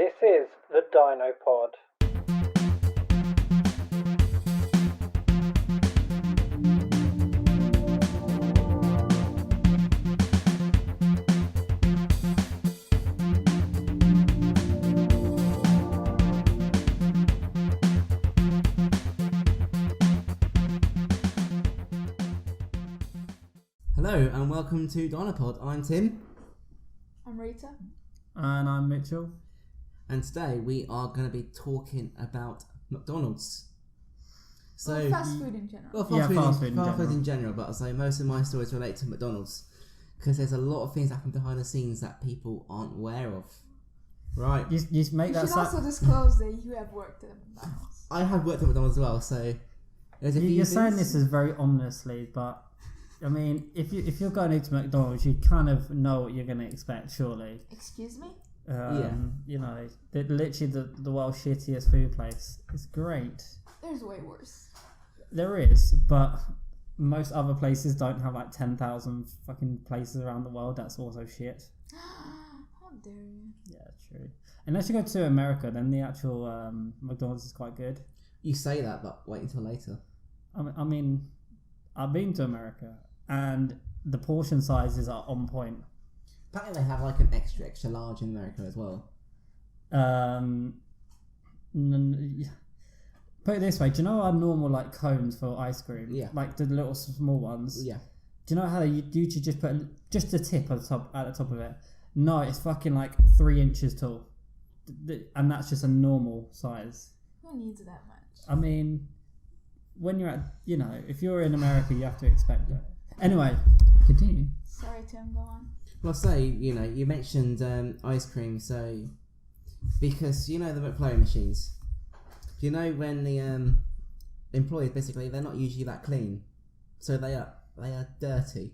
This is the DinoPod. Hello and welcome to DinoPod. I'm Tim. I'm Rita. And I'm Mitchell. And today we are going to be talking about McDonald's. So Well, fast food in general. Well, fast food in general, but I'll say most of my stories relate to McDonald's because there's a lot of things happening behind the scenes that people aren't aware of. Right. You make You that should also disclose that you have worked at McDonald's. I have worked at McDonald's as well, so there's a few You're saying things. this is very ominously, but I mean, if you're going into McDonald's, you kind of know what you're going to expect, surely. Excuse me? You know, literally the world's shittiest food place. It's great. There's way worse. There is, but most other places don't have like 10,000 fucking places around the world. That's also shit. How dare you? Yeah, true. Unless you go to America, then the actual McDonald's is quite good. You say that, but wait until later. I mean, I've been to America, and the portion sizes are on point. Apparently they have like an extra large in America as well. Put it this way, do you know our normal like cones for ice cream? Yeah. Like the little small ones? Yeah. Do you know how they usually just put just a tip at the top of it? No, it's fucking like 3 inches tall. And that's just a normal size. Who needs that much? I mean, when you're at, if you're in America, you have to expect it. Anyway, continue. Sorry, Tim, go on. Well, I'll say, you mentioned ice cream, so because the McFlurry machines, when the employees basically they're not usually that clean, so they are dirty.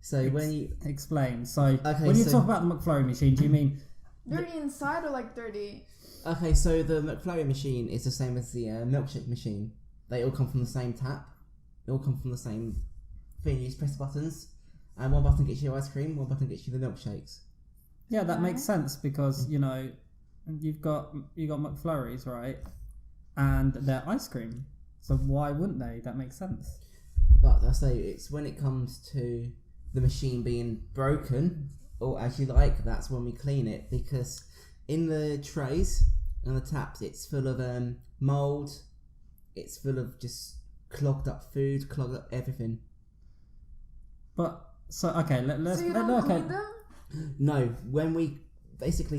So when you explain, when you talk about the McFlurry machine, do you mean Dirty inside or like dirty? Okay, so the McFlurry machine is the same as the milkshake machine. They all come from the same tap. They all come from the same thing. You just press the buttons, and one button gets you ice cream, one button gets you the milkshakes. Yeah, that makes sense because you've got McFlurries, right? And they're ice cream, so why wouldn't they? That makes sense. But I say it's when it comes to the machine being broken, or as you like, that's when we clean it, because in the trays and the taps, it's full of mold. It's full of just clogged up food, clogged up everything. But let's So you don't clean them? No,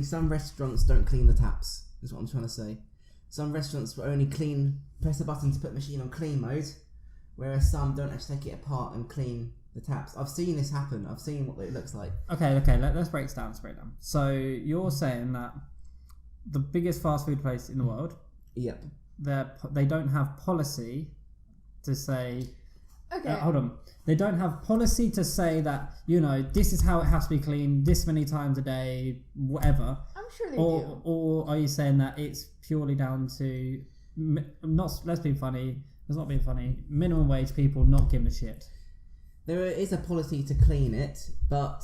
some restaurants don't clean the taps, is what I'm trying to say. Some restaurants will only press a button to put the machine on clean mode, whereas some don't actually take it apart and clean the taps. I've seen this happen. I've seen what it looks like. Okay, let's break it down. So you're saying that the biggest fast food place in the world, Yep. they don't have policy to say... Okay. Hold on. They don't have policy to say that, this is how it has to be cleaned this many times a day, whatever. I'm sure they do. Or are you saying that it's purely down to, let's be funny, it's not being funny, minimum wage people not giving a shit? There is a policy to clean it, but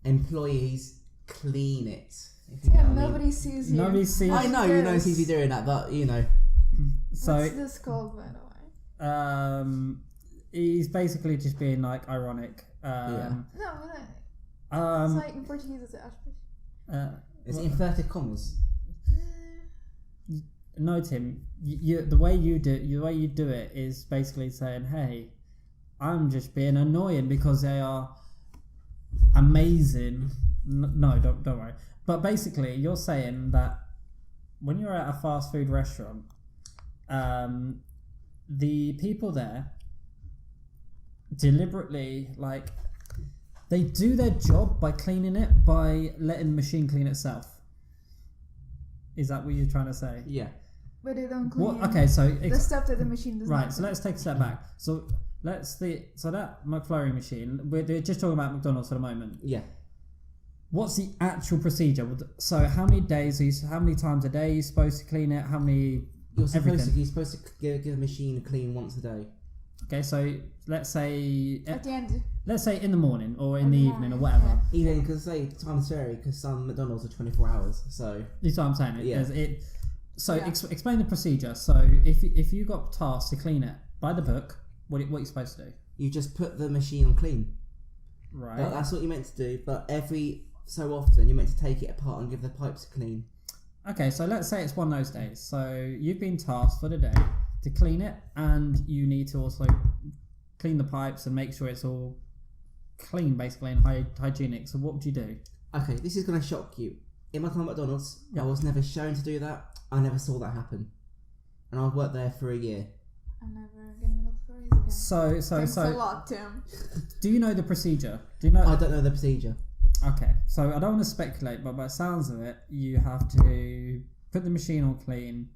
employees clean it. Yeah, nobody sees you. Nobody sees. I know you don't see me doing that, but So, what's this called, by the way? He's basically just being like ironic. No, it's like in Portuguese it's aspas. It's inverted commas. No, Tim. The way you do it is basically saying, "Hey, I'm just being annoying because they are amazing." No, don't worry. But basically, you're saying that when you're at a fast food restaurant, the people there deliberately, they do their job by cleaning it, by letting the machine clean itself. Is that what you're trying to say? Yeah. But they don't clean Okay, so the stuff that the machine does not right, so let's take a step back. So that McFlurry machine, we're just talking about McDonald's for the moment. Yeah. What's the actual procedure? So how many times a day are you supposed to clean it? How many? You're supposed to give the machine a clean once a day. Okay, so let's say at the end let's say in the morning or in the evening or whatever. Even because say times vary because some McDonald's are 24 hours. So That's what I'm saying. Yeah. Explain the procedure. So if you got tasked to clean it by the book, what are you supposed to do? you just put the machine on clean. Right. That's what you're meant to do. But every so often you're meant to take it apart and give the pipes a clean. Okay, so let's say it's one of those days. So you've been tasked for the day to clean it, and you need to also clean the pipes and make sure it's all clean, basically, and hygienic. So what would you do? Okay, this is going to shock you. In my time at McDonald's, I was never shown to do that. I never saw that happen. And I worked there for a year. I'm never getting milk for again. Thanks a lot, Tim. Do you know the procedure? Do you know? I don't know the procedure. Okay, so I don't want to speculate, but by the sounds of it, you have to put the machine on clean.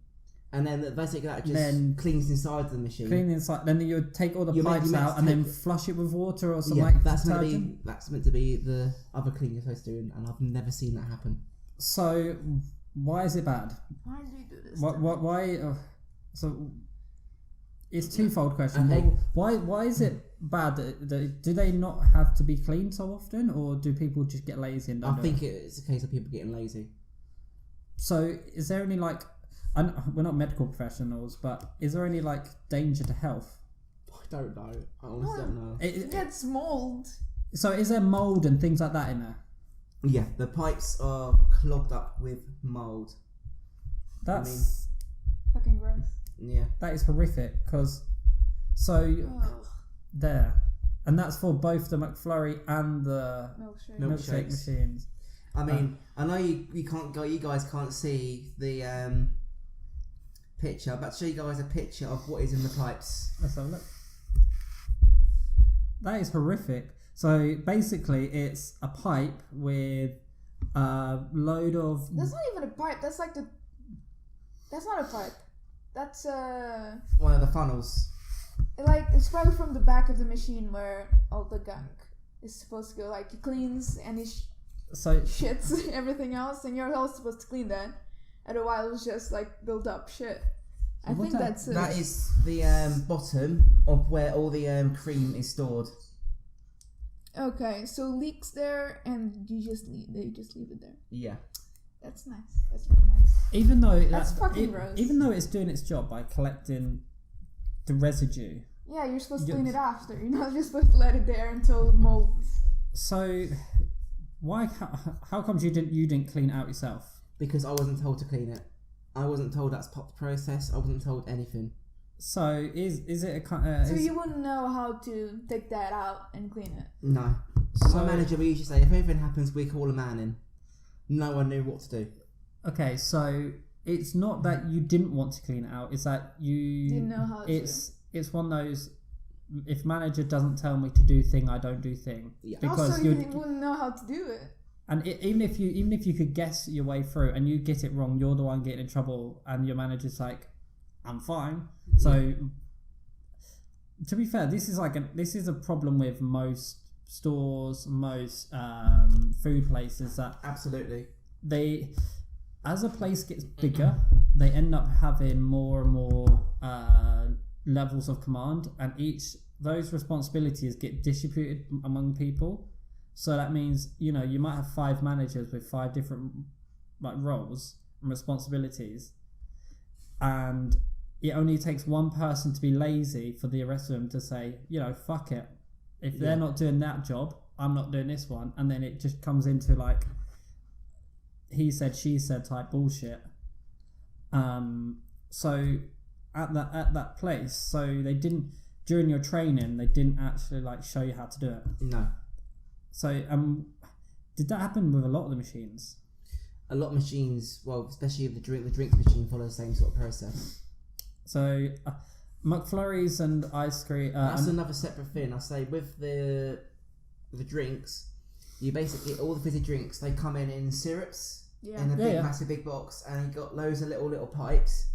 And then basically that just cleans inside the machine. Clean inside, then you take all the pipes out and then flush it with water or something that's meant to be the other clean you're supposed to do, and I've never seen that happen. So, why is it bad? Why do you do this? Why? So, it's twofold question. Okay. Why is it bad? Do they not have to be cleaned so often, or do people just get lazy and don't I think it's a case of people getting lazy. So, is there any we're not medical professionals, but is there any danger to health? I don't know. I honestly don't know. It gets mold. So, is there mold and things like that in there? Yeah, the pipes are clogged up with mould. That's fucking gross. Yeah, that is horrific. There, and that's for both the McFlurry and the milkshake machines. I mean, I know you can't go. You guys can't see the picture. I'm about to show you guys a picture of what is in the pipes. Let's have a look. That is horrific. So basically, it's a pipe with a load of. That's not even a pipe. That's not a pipe. That's one of the funnels. It's probably from the back of the machine where all the gunk is supposed to go. He cleans and he shits everything else, and you're also supposed to clean that. Otherwise, it's just build up shit. I think that's it. That is the bottom of where all the cream is stored. Okay, so leaks there, and they just leave it there. Yeah. That's nice. That's very nice. Even though that's fucking gross. Even though it's doing its job by collecting the residue. Yeah, you're supposed to clean it after. You're not just supposed to let it there until it molds. So, how comes you didn't clean it out yourself? Because I wasn't told to clean it. I wasn't told that's part of the process. I wasn't told anything. So is it a kind of... So you wouldn't know how to take that out and clean it? No. So my manager would usually say, if anything happens, we call a man in. No one knew what to do. Okay, so it's not that you didn't want to clean it out. It's that you didn't know how to. It's one of those. If manager doesn't tell me to do thing, I don't do thing. Yeah. Because also, you wouldn't know how to do it. And even if you could guess your way through and you get it wrong, you're the one getting in trouble, and your manager's like, "I'm fine." So, to be fair, this is a problem with most stores, most food places that absolutely as a place gets bigger, they end up having more and more levels of command, and those responsibilities get distributed among people. So that means you might have 5 managers with 5 different roles and responsibilities, and it only takes one person to be lazy for the rest of them to say, fuck it. If they're not doing that job, I'm not doing this one. And then it just comes into he said, she said type bullshit. So at that place, so they didn't, during your training, they didn't actually show you how to do it. No. So did that happen with a lot of the machines? A lot of machines, well, especially the drinks machine, follow the same sort of process. So McFlurries and ice cream. That's another separate thing. I say with the drinks, you basically all the fizzy drinks they come in syrups in a massive big box, and you got loads of little pipes.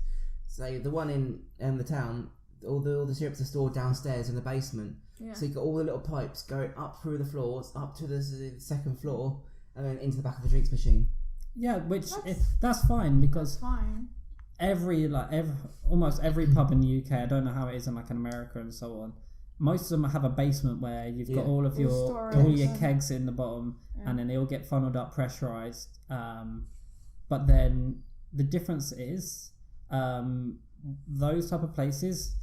So the one in the town, all the syrups are stored downstairs in the basement. Yeah. So you got all the little pipes going up through the floors, up to the second floor, and then into the back of the drinks machine. Yeah, that's fine because. That's fine. Almost every pub in the UK, I don't know how it is in America and so on, most of them have a basement where you've got all of Storage all your and- kegs in the bottom, and then they all get funneled up, pressurized. But then the difference is those type of places,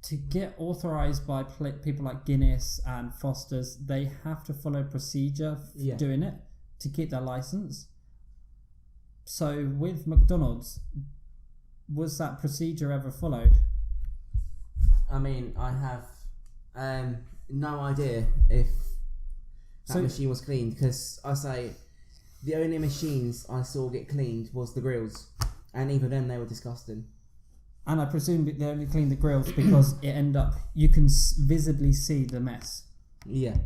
to get authorized by people like Guinness and Foster's, they have to follow procedure doing it to keep their license. So with McDonald's, was that procedure ever followed? I mean, I have no idea if that machine was cleaned, because I say the only machines I saw get cleaned was the grills, and even then they were disgusting. And I presume they only clean the grills because you can visibly see the mess. Yeah,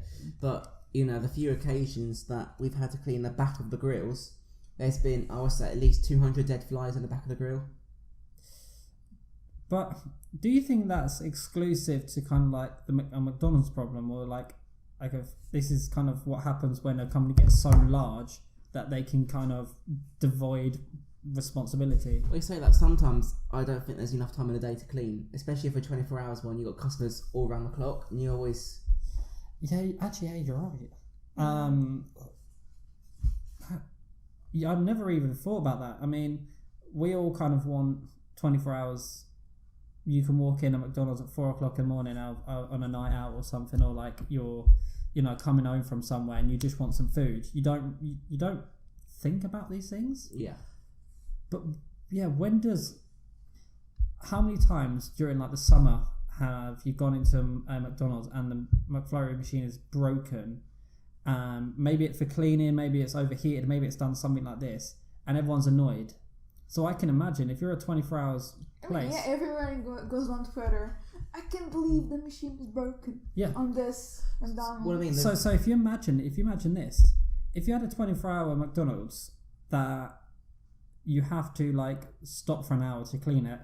but the few occasions that we've had to clean the back of the grills, there's been, I would say, at least 200 dead flies on the back of the grill. But do you think that's exclusive to kind of like a McDonald's problem, or like if this is kind of what happens when a company gets so large that they can kind of devoid responsibility? Well, you say that sometimes I don't think there's enough time in the day to clean, especially for a 24 hours one. You've got customers all around the clock, and you always... Yeah, you're right. Yeah, I've never even thought about that. I mean, we all kind of want 24 hours. You can walk in at McDonald's at 4 o'clock in the morning on a night out or something, or like you're, coming home from somewhere and you just want some food. You don't think about these things. Yeah. But yeah, how many times during like the summer have you gone into a McDonald's and the McFlurry machine is broken? Maybe it's for cleaning, maybe it's overheated, maybe it's done something like this, and everyone's annoyed. So I can imagine if you're a 24 hours place. Yeah, everyone goes on Twitter. I can't believe the machine is broken. Yeah. On this McDonald's. What I mean, so if you imagine this, if you had a 24-hour McDonald's that you have to like stop for an hour to clean it,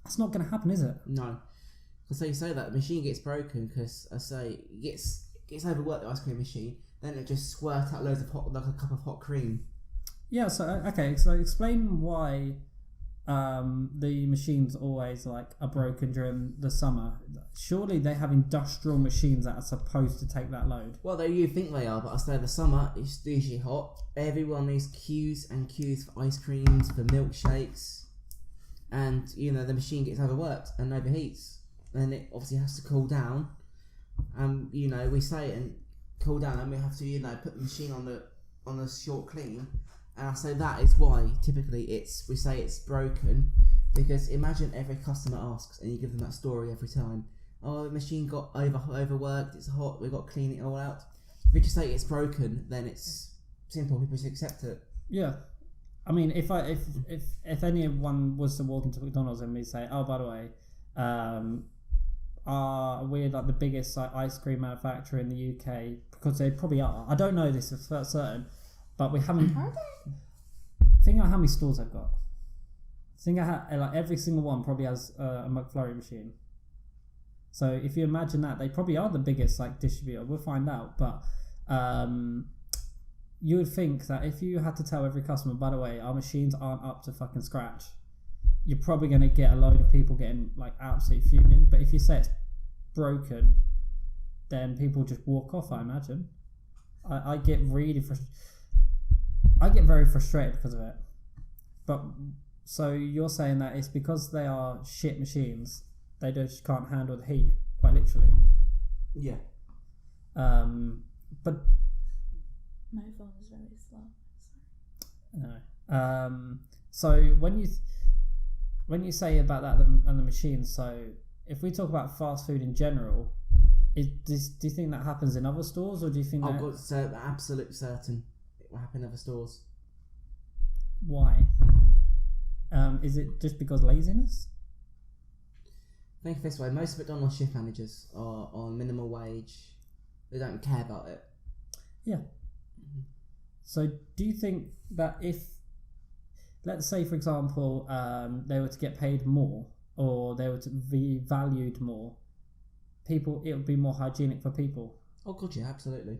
that's not going to happen, is it? No. Because you say that the machine gets broken because I say it gets overworked, the ice cream machine, then it just squirts out loads of hot, like a cup of hot cream. Yeah. So okay. So explain why the machines always like are broken during the summer. Surely they have industrial machines that are supposed to take that load. Well, you think they are, but I say the summer it's usually hot. Everyone needs queues and queues for ice creams, for milkshakes, and the machine gets overworked and overheats, and it obviously has to cool down. We say it and cool down, and we have to put the machine on the short clean. And I say that is why typically we say it's broken, because imagine every customer asks and you give them that story every time. Oh, the machine got overworked, it's hot, we've got to clean it all out. If we just say it's broken, then it's simple, people just accept it. Yeah. I mean, if anyone was to walk into McDonald's and we say, oh, by the way, we're like the biggest ice cream manufacturer in the UK, because they probably are. I don't know this for certain, but we haven't. Are they? Think about how many stores I've got. Think like every single one probably has a McFlurry machine. So if you imagine that, they probably are the biggest like distributor. We'll find out, but you would think that if you had to tell every customer, by the way, our machines aren't up to fucking scratch, you're probably going to get a load of people getting like absolutely fuming. But if you say it's broken, then people just walk off, I imagine. I get really I get very frustrated because of it. But so you're saying that it's because they are shit machines, they just can't handle the heat, quite literally. Yeah. But My phone is very slow. no. So when you say about that and the machines, so if we talk about fast food in general, do you think that happens in other stores, or do you think that... I've got absolute certain it will happen in other stores. Why? Is it just because laziness? Think of it this way, most McDonald's shift managers are on minimum wage. They don't care about it. Yeah. So do you think that if, let's say for example, they were to get paid more, or they were to be valued more, it would be more hygienic for people? Oh god, yeah, absolutely.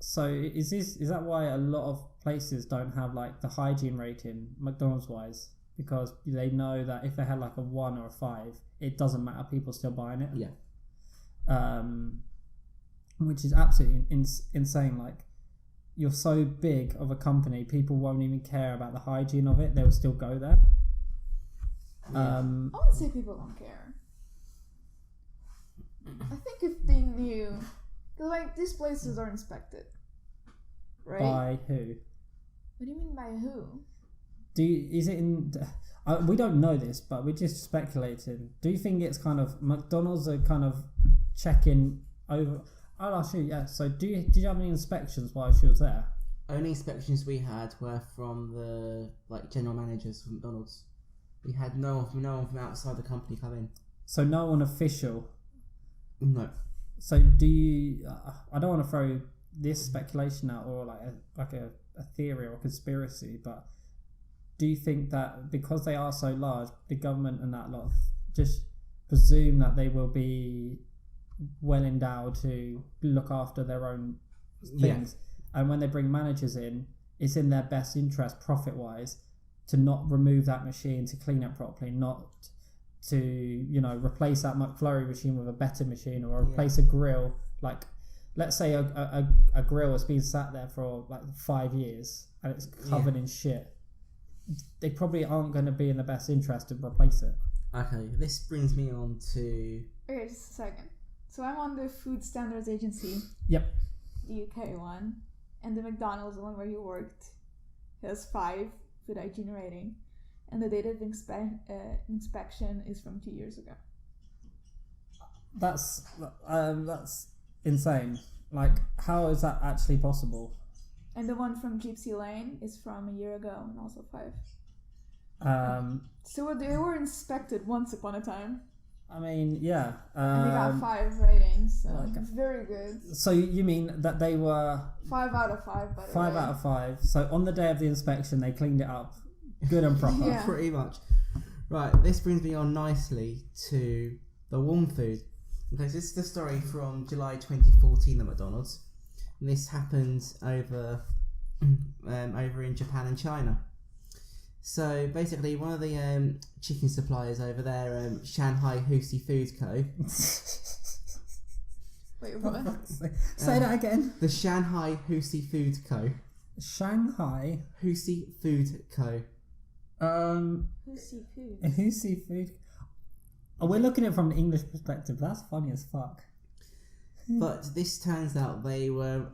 So is that why a lot of places don't have like the hygiene rating McDonald's wise? because they know that if they had like a 1 or a 5, it doesn't matter. People still buying it. Yeah. Which is absolutely insane. Like, you're so big of a company, people won't even care about the hygiene of it. They will still go there. I wouldn't say people don't care. I think if they knew, like, these places are inspected, right? By who? What do you mean by who? Is it in? We don't know this, but we're just speculating. Do you think it's kind of McDonald's are kind of checking over? Oh, actually, yeah. So, did you have any inspections while she was there? Only inspections we had were from the general managers from McDonald's. We had no one from outside the company come in. So no one official. No. So do you? I don't want to throw this speculation out or like a theory or a conspiracy, but do you think that because they are so large, the government and that lot just presume that they will be well endowed to look after their own things, and when they bring managers in, it's in their best interest, profit wise, to not remove that machine, to clean it properly, not to replace that McFlurry machine with a better machine, or replace a grill. Like, let's say a grill has been sat there for like 5 years and it's covered in shit. They probably aren't going to be in the best interest to replace it. Okay, this brings me on to... Okay, just a second. So I'm on the Food Standards Agency. Yep. The UK one. And the McDonald's, the one where you worked, has 5 food hygiene rating. And the date of inspection is from 2 years ago. That's insane. Like, how is that actually possible? And the one from Gypsy Lane is from a year ago and also 5. So they were inspected once upon a time. I mean, yeah. And they got 5 ratings, so it's very good. So you mean that they were... 5 out of 5, by the way. 5 out of 5. So on the day of the inspection, they cleaned it up good and proper. Yeah. Pretty much. Right, this brings me on nicely to the warm food. Okay, so this is the story from July 2014 at McDonald's. And this happened over in Japan and China. So basically, one of the chicken suppliers over there, Shanghai Husi Food Co. Wait, what? Say that again. The Shanghai Husi Food Co. Shanghai Husi Food Co. Husi Food. Husi Food. Oh, we're looking at it from an English perspective. That's funny as fuck. But this turns out they were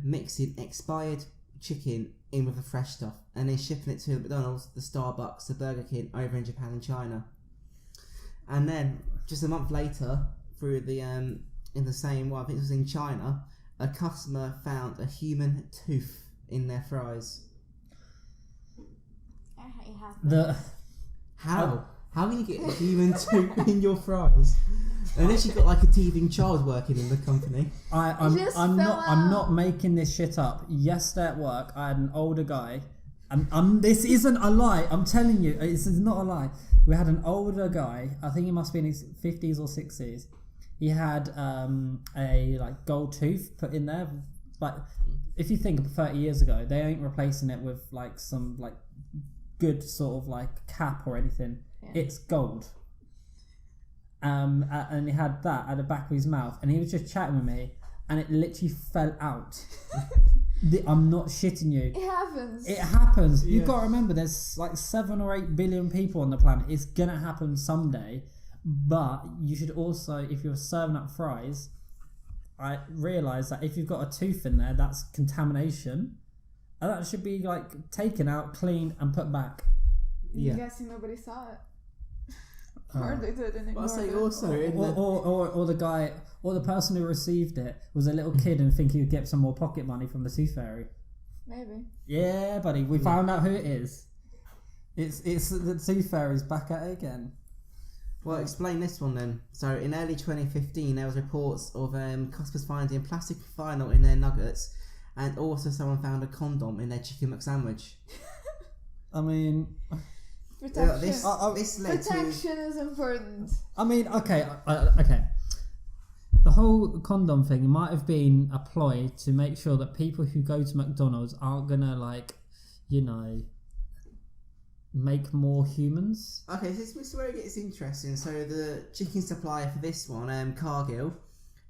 mixing expired chicken in with the fresh stuff, and then shipping it to the McDonald's, the Starbucks, the Burger King over in Japan and China. And then just a month later, through the in the same, well, I think it was in China, a customer found a human tooth in their fries. How? How can you get a human tooth in your fries? Unless you've got like a teething child working in the company. I'm not making this shit up. Yesterday at work, I had an older guy, and this isn't a lie. I'm telling you, this is not a lie. We had an older guy. I think he must be in his 50s or 60s. He had a like gold tooth put in there. Like, if you think of 30 years ago, they ain't replacing it with like some like good sort of like cap or anything. Yeah. It's gold. And he had that at the back of his mouth, and he was just chatting with me, and it literally fell out. I'm not shitting you. It happens. You've got to remember, there's like 7 or 8 billion people on the planet. It's gonna happen someday. But you should also, if you're serving up fries, I realise that if you've got a tooth in there, that's contamination, and that should be like taken out, cleaned, and put back. I'm guessing nobody saw it. Or they did and ignored it. Or the guy, or the person who received it was a little kid and think he would get some more pocket money from the tooth fairy. Maybe. Yeah, buddy, we found out who it is. It's the tooth fairy's back at it again. Well, explain this one then. So, in early 2015, there was reports of customers finding plastic vinyl in their nuggets, and also someone found a condom in their chicken McSandwich. I mean... Protection. This led Protection is important. I mean, okay. The whole condom thing might have been a ploy to make sure that people who go to McDonald's aren't gonna make more humans. Okay, so this is where it gets interesting. So the chicken supplier for this one, Cargill,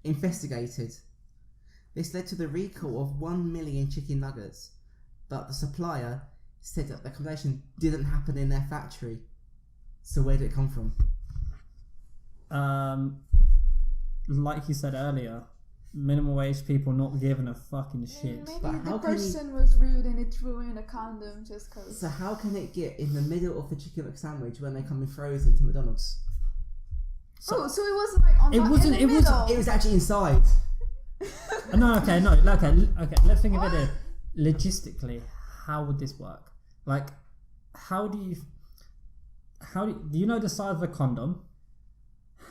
investigated. This led to the recall of 1 million chicken nuggets, but the supplier said that the contamination didn't happen in their factory. So where did it come from? Like you said earlier, minimum wage people not giving a fucking shit. Maybe the person was rude and it threw in a condom just cause. So how can it get in the middle of the chicken McSandwich when they come in frozen to McDonald's? So it wasn't like on top. It was actually inside. Okay. Let's think of it here. Logistically, how would this work? Like, do you know the size of a condom?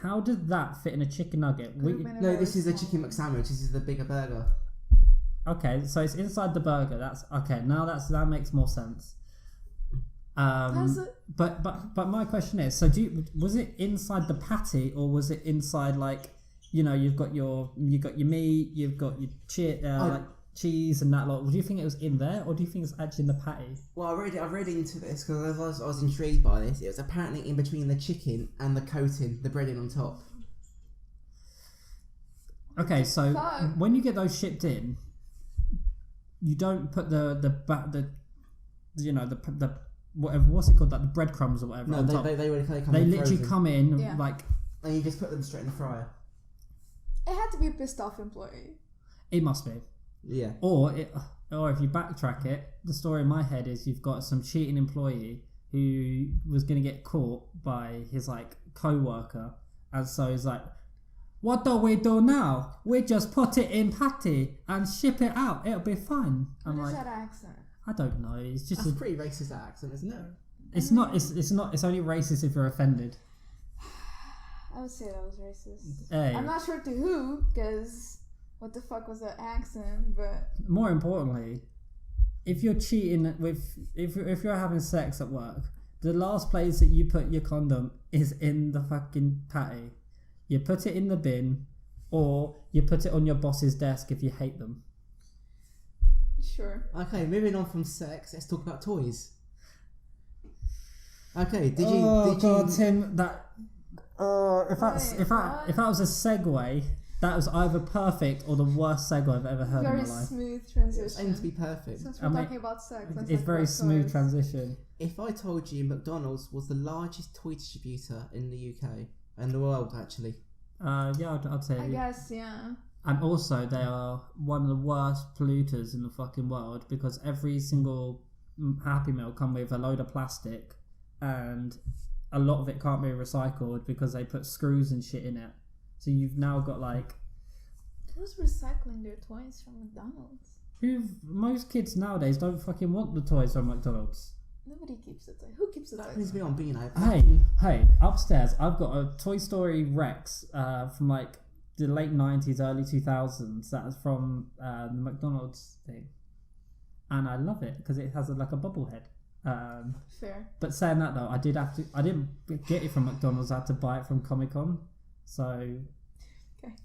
How did that fit in a chicken nugget? No, this is a chicken McSandwich. This is the bigger burger. Okay, so it's inside the burger. That's okay. Now that makes more sense. But my question is, so was it inside the patty or was it inside, like, you know, you've got your meat, you've got your like cheese and that lot? Do you think it was in there, or do you think it's actually in the patty? Well, I read into this because I was intrigued by this. It was apparently in between the chicken and the coating, the breading on top. Okay, so when you get those shipped in, you don't put the whatever, what's it called, like the breadcrumbs or whatever. No, on top. they literally come in like, and you just put them straight in the fryer. It had to be a pissed off employee. It must be. Yeah. Or if you backtrack it, the story in my head is you've got some cheating employee who was going to get caught by his like co-worker, and so he's like, what do we do now? We just put it in patty and ship it out. It'll be fine. What is that accent? I don't know. It's just a pretty racist accent, isn't it? It's not. It's not. It's only racist if you're offended. I would say that was racist. Hey. I'm not sure to who, because what the fuck was that accent? But more importantly, if you're cheating if you're having sex at work, the last place that you put your condom is in the fucking patty. You put it in the bin, or you put it on your boss's desk if you hate them. Sure. Okay, moving on from sex, let's talk about toys. Okay, did you Tim, that if that was a segue, that was either perfect or the worst segue I've ever heard in my life. Very smooth transition. It's aimed to be perfect. Since we're talking about sex, it's very smooth toys. Transition. If I told you McDonald's was the largest toy distributor in the UK and the world, actually. Yeah, I'd say. I guess, yeah. And also, they are one of the worst polluters in the fucking world, because every single Happy Meal come with a load of plastic, and a lot of it can't be recycled because they put screws and shit in it. So you've now got like... Who's recycling their toys from McDonald's? Most kids nowadays don't fucking want the toys from McDonald's. Nobody keeps the toy. Who keeps the toy? That brings me on being Hey, upstairs I've got a Toy Story Rex from like the late 90s, early 2000s. That's from the McDonald's thing, and I love it because it has like a bubble head. Fair. But saying that though, I didn't get it from McDonald's. I had to buy it from Comic Con. So. Okay.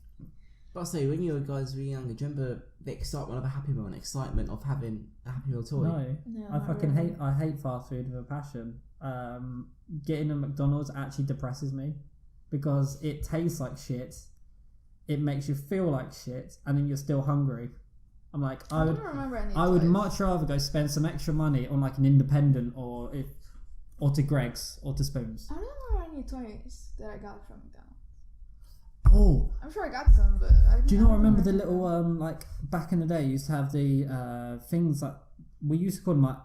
But I'll say, when you guys were younger, do you remember the excitement of a Happy Meal and excitement of having a Happy Meal toy? No, I fucking hate fast food with a passion. Getting a McDonald's actually depresses me because it tastes like shit. It makes you feel like shit, and then you're still hungry. I'm like, I would much rather go spend some extra money on like an independent or to Greg's or to Spoons. I don't remember any toys that I got from McDonald's. Oh, I'm sure I got some, but do you not remember the little like back in the day? You used to have the things that we used to call them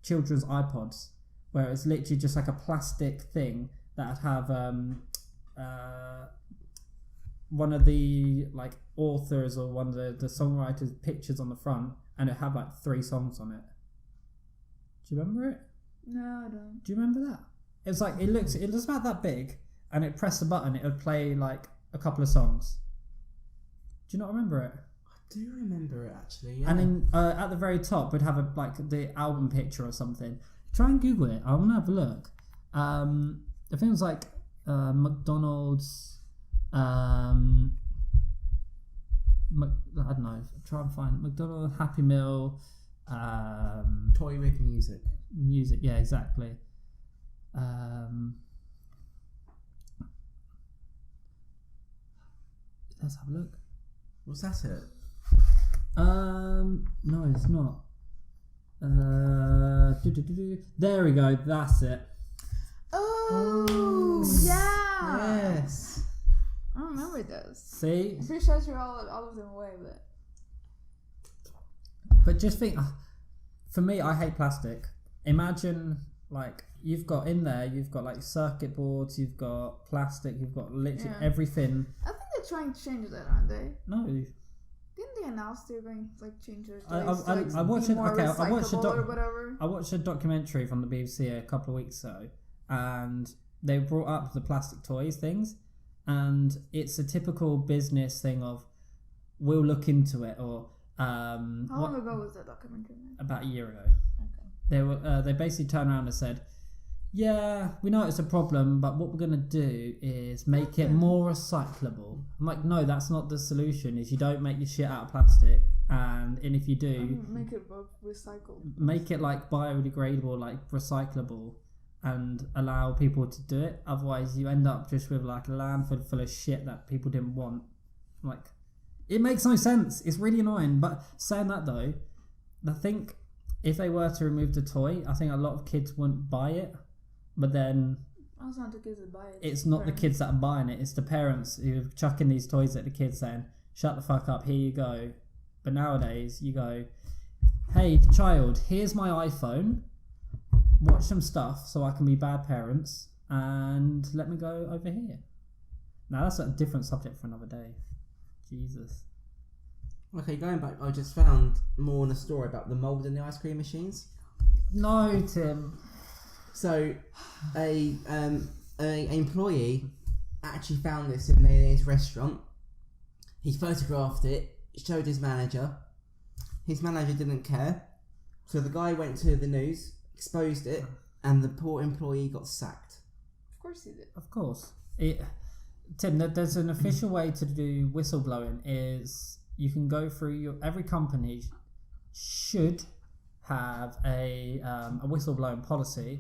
children's iPods, where it's literally just like a plastic thing that have one of the like authors or one of the songwriters' pictures on the front, and it had like 3 songs on it. Do you remember it? No, I don't. Do you remember that? It was like it was about that big, and it pressed the button, it would play like a couple of songs. Do you not remember it? I do remember it actually. Yeah. And then at the very top, we'd have like the album picture or something. Try and Google it. I want to have a look. The things like McDonald's. I don't know. Try and find it. McDonald's Happy Meal. Toy with music. music. Yeah, exactly. Let's have a look. Was that it? No, it's not. There we go. That's it. Oh, yeah. Yes. I remember those. See? I'm pretty sure I threw all of them away, But just think, for me, I hate plastic. Imagine, like, you've got like circuit boards, you've got plastic, you've got literally everything. I think they're trying to change that, aren't they? No. Didn't they announce they were going to like change their I watched I watched a documentary from the BBC a couple of weeks ago, and they brought up the plastic toys things, and it's a typical business thing of, we'll look into it, or how long ago was that documentary? About a year ago. Okay. They basically turned around and said, yeah, we know it's a problem, but what we're going to do is make it more recyclable. I'm like, no, that's not the solution. Is you don't make your shit out of plastic, and if you do, make it recycled. Make it like biodegradable, like recyclable, and allow people to do it. Otherwise, you end up just with like a landfill full of shit that people didn't want. Like, it makes no sense. It's really annoying. But saying that though, I think if they were to remove the toy, I think a lot of kids wouldn't buy it. But then it's not the kids that buy it. It's not the kids that are buying it. It's the parents who are chucking these toys at the kids saying, shut the fuck up, here you go. But nowadays, you go, hey, child, here's my iPhone. Watch some stuff so I can be bad parents. And let me go over here. Now, that's a different subject for another day. Jesus. Okay, going back, I just found more on a story about the mould in the ice cream machines. No, Tim. So, a employee actually found this in his restaurant. He photographed it, showed his manager. His manager didn't care, so the guy went to the news, exposed it, and the poor employee got sacked. Of course he did. Of course. Tim, there's an official way to do whistleblowing. Is you can go through every company should have a whistleblowing policy.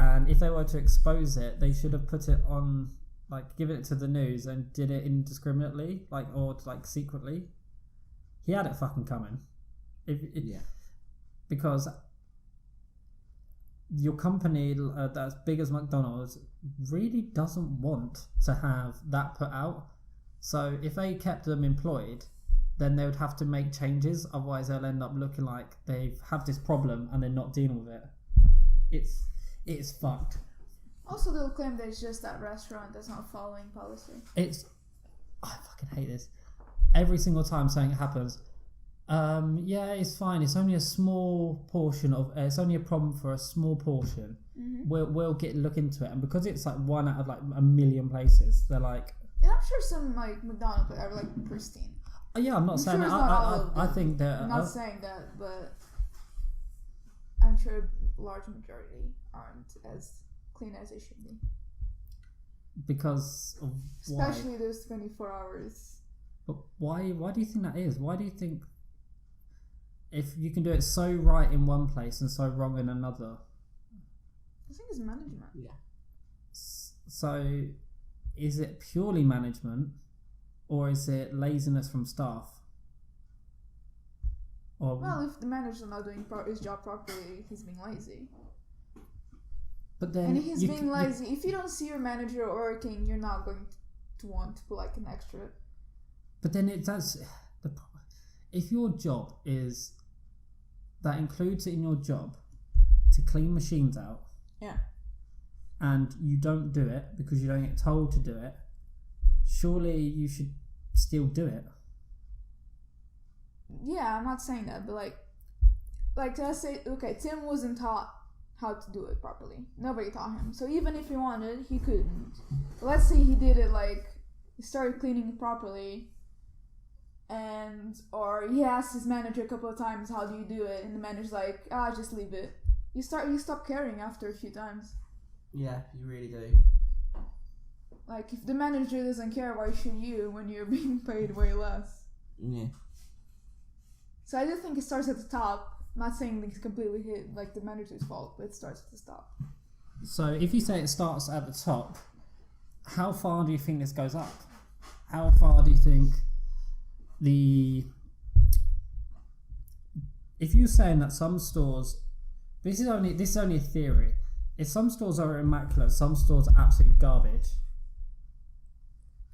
And if they were to expose it, they should have put it on, like, given it to the news and did it indiscriminately, or secretly. He had it fucking coming. Because your company that's big as Mcdonald's really doesn't want to have that put out. So if they kept them employed, then they would have to make changes. Otherwise, they'll end up looking like they have this problem and they're not dealing with it. It's fucked. Also, they'll claim that it's just that restaurant that's not following policy. I fucking hate this. Every single time something happens, yeah, it's fine. It's only a small portion of. It's only a problem for a small portion. Mm-hmm. We'll look into it, and because it's like one out of like a million places, they're like. And I'm sure some like McDonald's are like pristine. Yeah, I'm not saying that. I think that. I'm not saying that, but I'm sure a large majority aren't as clean as they should be. Because of especially those 24 hours. But why do you think that is? Why do you think if you can do it so right in one place and so wrong in another? I think it's management. Yeah. So is it purely management or is it laziness from staff? Or well, if the manager's not doing his job properly, he's being lazy. But then and he's being lazy. If you don't see your manager working, you're not going to want to put like an extra. But then if your job is that includes it in your job to clean machines out. Yeah. And you don't do it because you don't get told to do it. Surely you should still do it. Yeah, I'm not saying that, but like let's say, okay, Tim wasn't taught how to do it properly. Nobody taught him. So even if he wanted, he couldn't. But let's say he did it he started cleaning properly or he asked his manager a couple of times, how do you do it? And the manager's like, just leave it. You stop caring after a few times. Yeah, you really do. Like, if the manager doesn't care, why should you when you're being paid way less? Yeah. So I do think it starts at the top, I'm not saying it's completely hit like the manager's fault, but it starts at the top. So if you say it starts at the top, how far do you think this goes up? How far do you think if you're saying that some stores, this is only a theory. If some stores are immaculate, some stores are absolute garbage,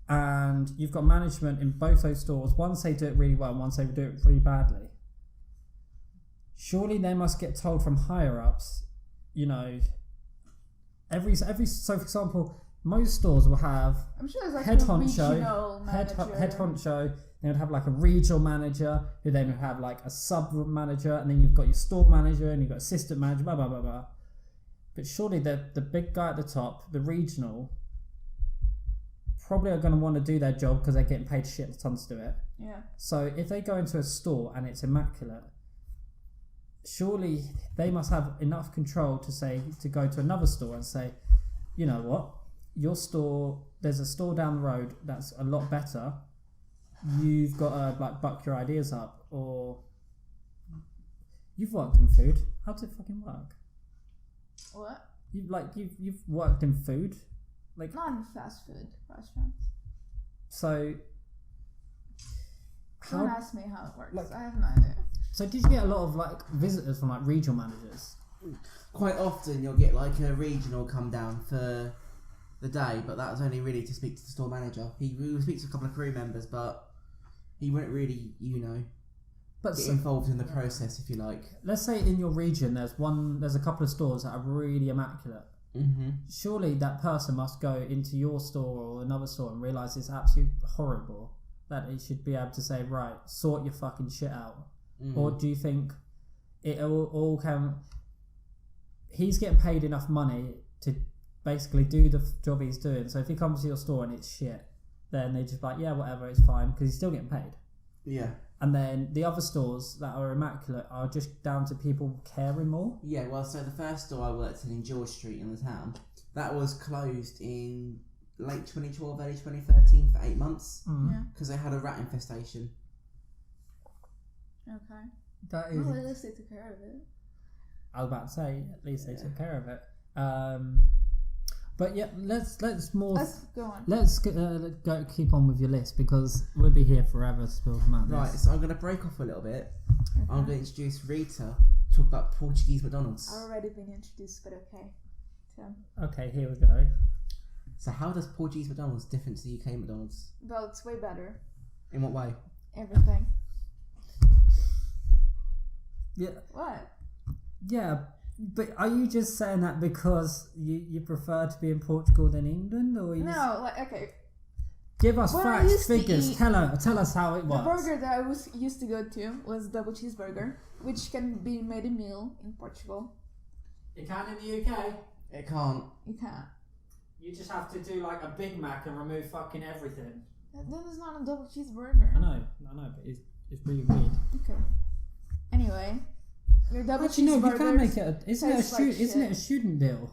and you've got management in both those stores, one say do it really well, and one say do it really badly, surely they must get told from higher ups, every so for example, most stores will have I'm sure there's like head a honcho, regional manager. head honcho. They would have like a regional manager, who then would have like a sub manager, and then you've got your store manager, and you've got assistant manager, blah blah blah blah. But surely the big guy at the top, the regional, probably are going to want to do their job because they're getting paid shit tons to do it. Yeah. So if they go into a store and it's immaculate, surely they must have enough control to go to another store and say, you know what, your store, there's a store down the road that's a lot better. You've got to like buck your ideas up, or you've worked in food. How does it fucking work? What? You've worked in food, like not in fast food restaurants. So Don't ask me how it works. I have no idea. So did you get a lot of like visitors from like regional managers? Quite often you'll get like a regional come down for the day, but that was only really to speak to the store manager. He would speak to a couple of crew members, but he wouldn't really, get involved in the process, if you like. Let's say in your region there's a couple of stores that are really immaculate. Mm-hmm. Surely that person must go into your store or another store and realise it's absolutely horrible, that it should be able to say, right, sort your fucking shit out. Mm. Or do you think it all can... He's getting paid enough money to basically do the job he's doing, so if he comes to your store and it's shit, then they just like, yeah, whatever, it's fine, because he's still getting paid. Yeah. And then the other stores that are immaculate are just down to people caring more. Yeah, well, so the first store I worked in George Street in the town, that was closed in late 2012, early 2013 for 8 months because they had a rat infestation. Okay. That is. Well, at least they took care of it. I was about to say, at least they took care of it. But yeah, let's go on. Let's go keep on with your list, because we'll be here forever to talk about this. Right, so I'm going to break off a little bit. Okay. I'm going to introduce Rita, talk about Portuguese McDonald's. I've already been introduced, but okay. So. Okay, here we go. So how does Portuguese McDonald's different to the UK McDonald's? Well, it's way better. In what way? Everything. Yeah. What? Yeah, but are you just saying that because you prefer to be in Portugal than England, or okay. Give us facts, figures. Tell us how it works. The burger that I used to go to was double cheeseburger, which can be made a meal in Portugal. It can in the UK. It can't. You can't. You just have to do like a Big Mac and remove fucking everything. That is not a double cheeseburger. I know, but it's really weird. Okay. Anyway, your double cheeseburger. No, you can make it. Isn't it a student deal?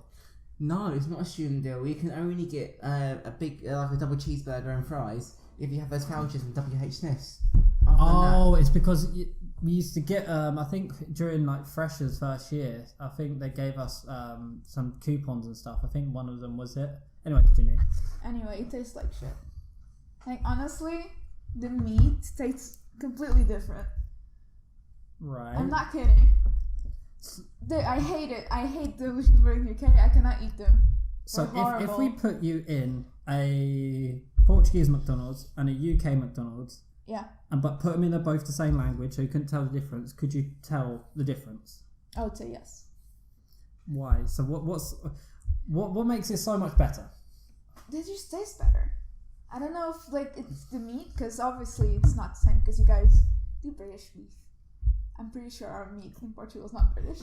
No, it's not a student deal. You can only get a double cheeseburger and fries if you have those vouchers from WH Smith's. It's because we used to get. I think during like Freshers' first year, I think they gave us some coupons and stuff. I think one of them was it. Anyway, continue. Anyway, it tastes like shit. Like honestly, the meat tastes completely different. Right. I'm not kidding. I hate it. I hate the cheeseburgers in the UK. I cannot eat them. So if we put you in a Portuguese McDonald's and a UK McDonald's, but put them in both the same language, so you couldn't tell the difference, could you tell the difference? I would say yes. Why? So what makes it so much better? They just taste better. I don't know if it's the meat, because obviously it's not the same, because you guys do British beef. I'm pretty sure our meat in Portugal is not British.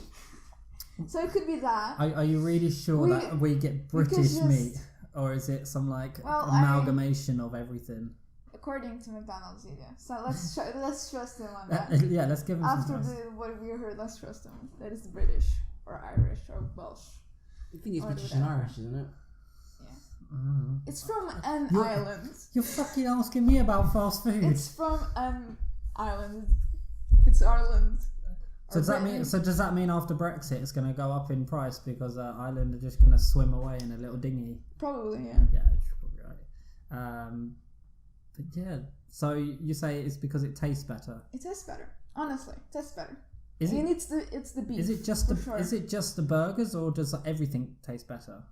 So it could be that. Are you really sure that we get British meat? Or is it some amalgamation of everything? According to McDonald's, yeah. So let's trust them on that. Yeah, let's give them After what we heard, let's trust them. That is British or Irish or Welsh. I think it's British and Irish, isn't it? Yeah. Mm. It's from an island. You're fucking asking me about fast food. It's from an island. It's Ireland. So does that mean after Brexit it's going to go up in price because Ireland are just going to swim away in a little dinghy? Probably, yeah. Yeah, you're probably right. But yeah, so you say it's because it tastes better. It tastes better. Honestly, it tastes better. Is and it? It's the beef. Is it just sure. Is it just the burgers, or does everything taste better?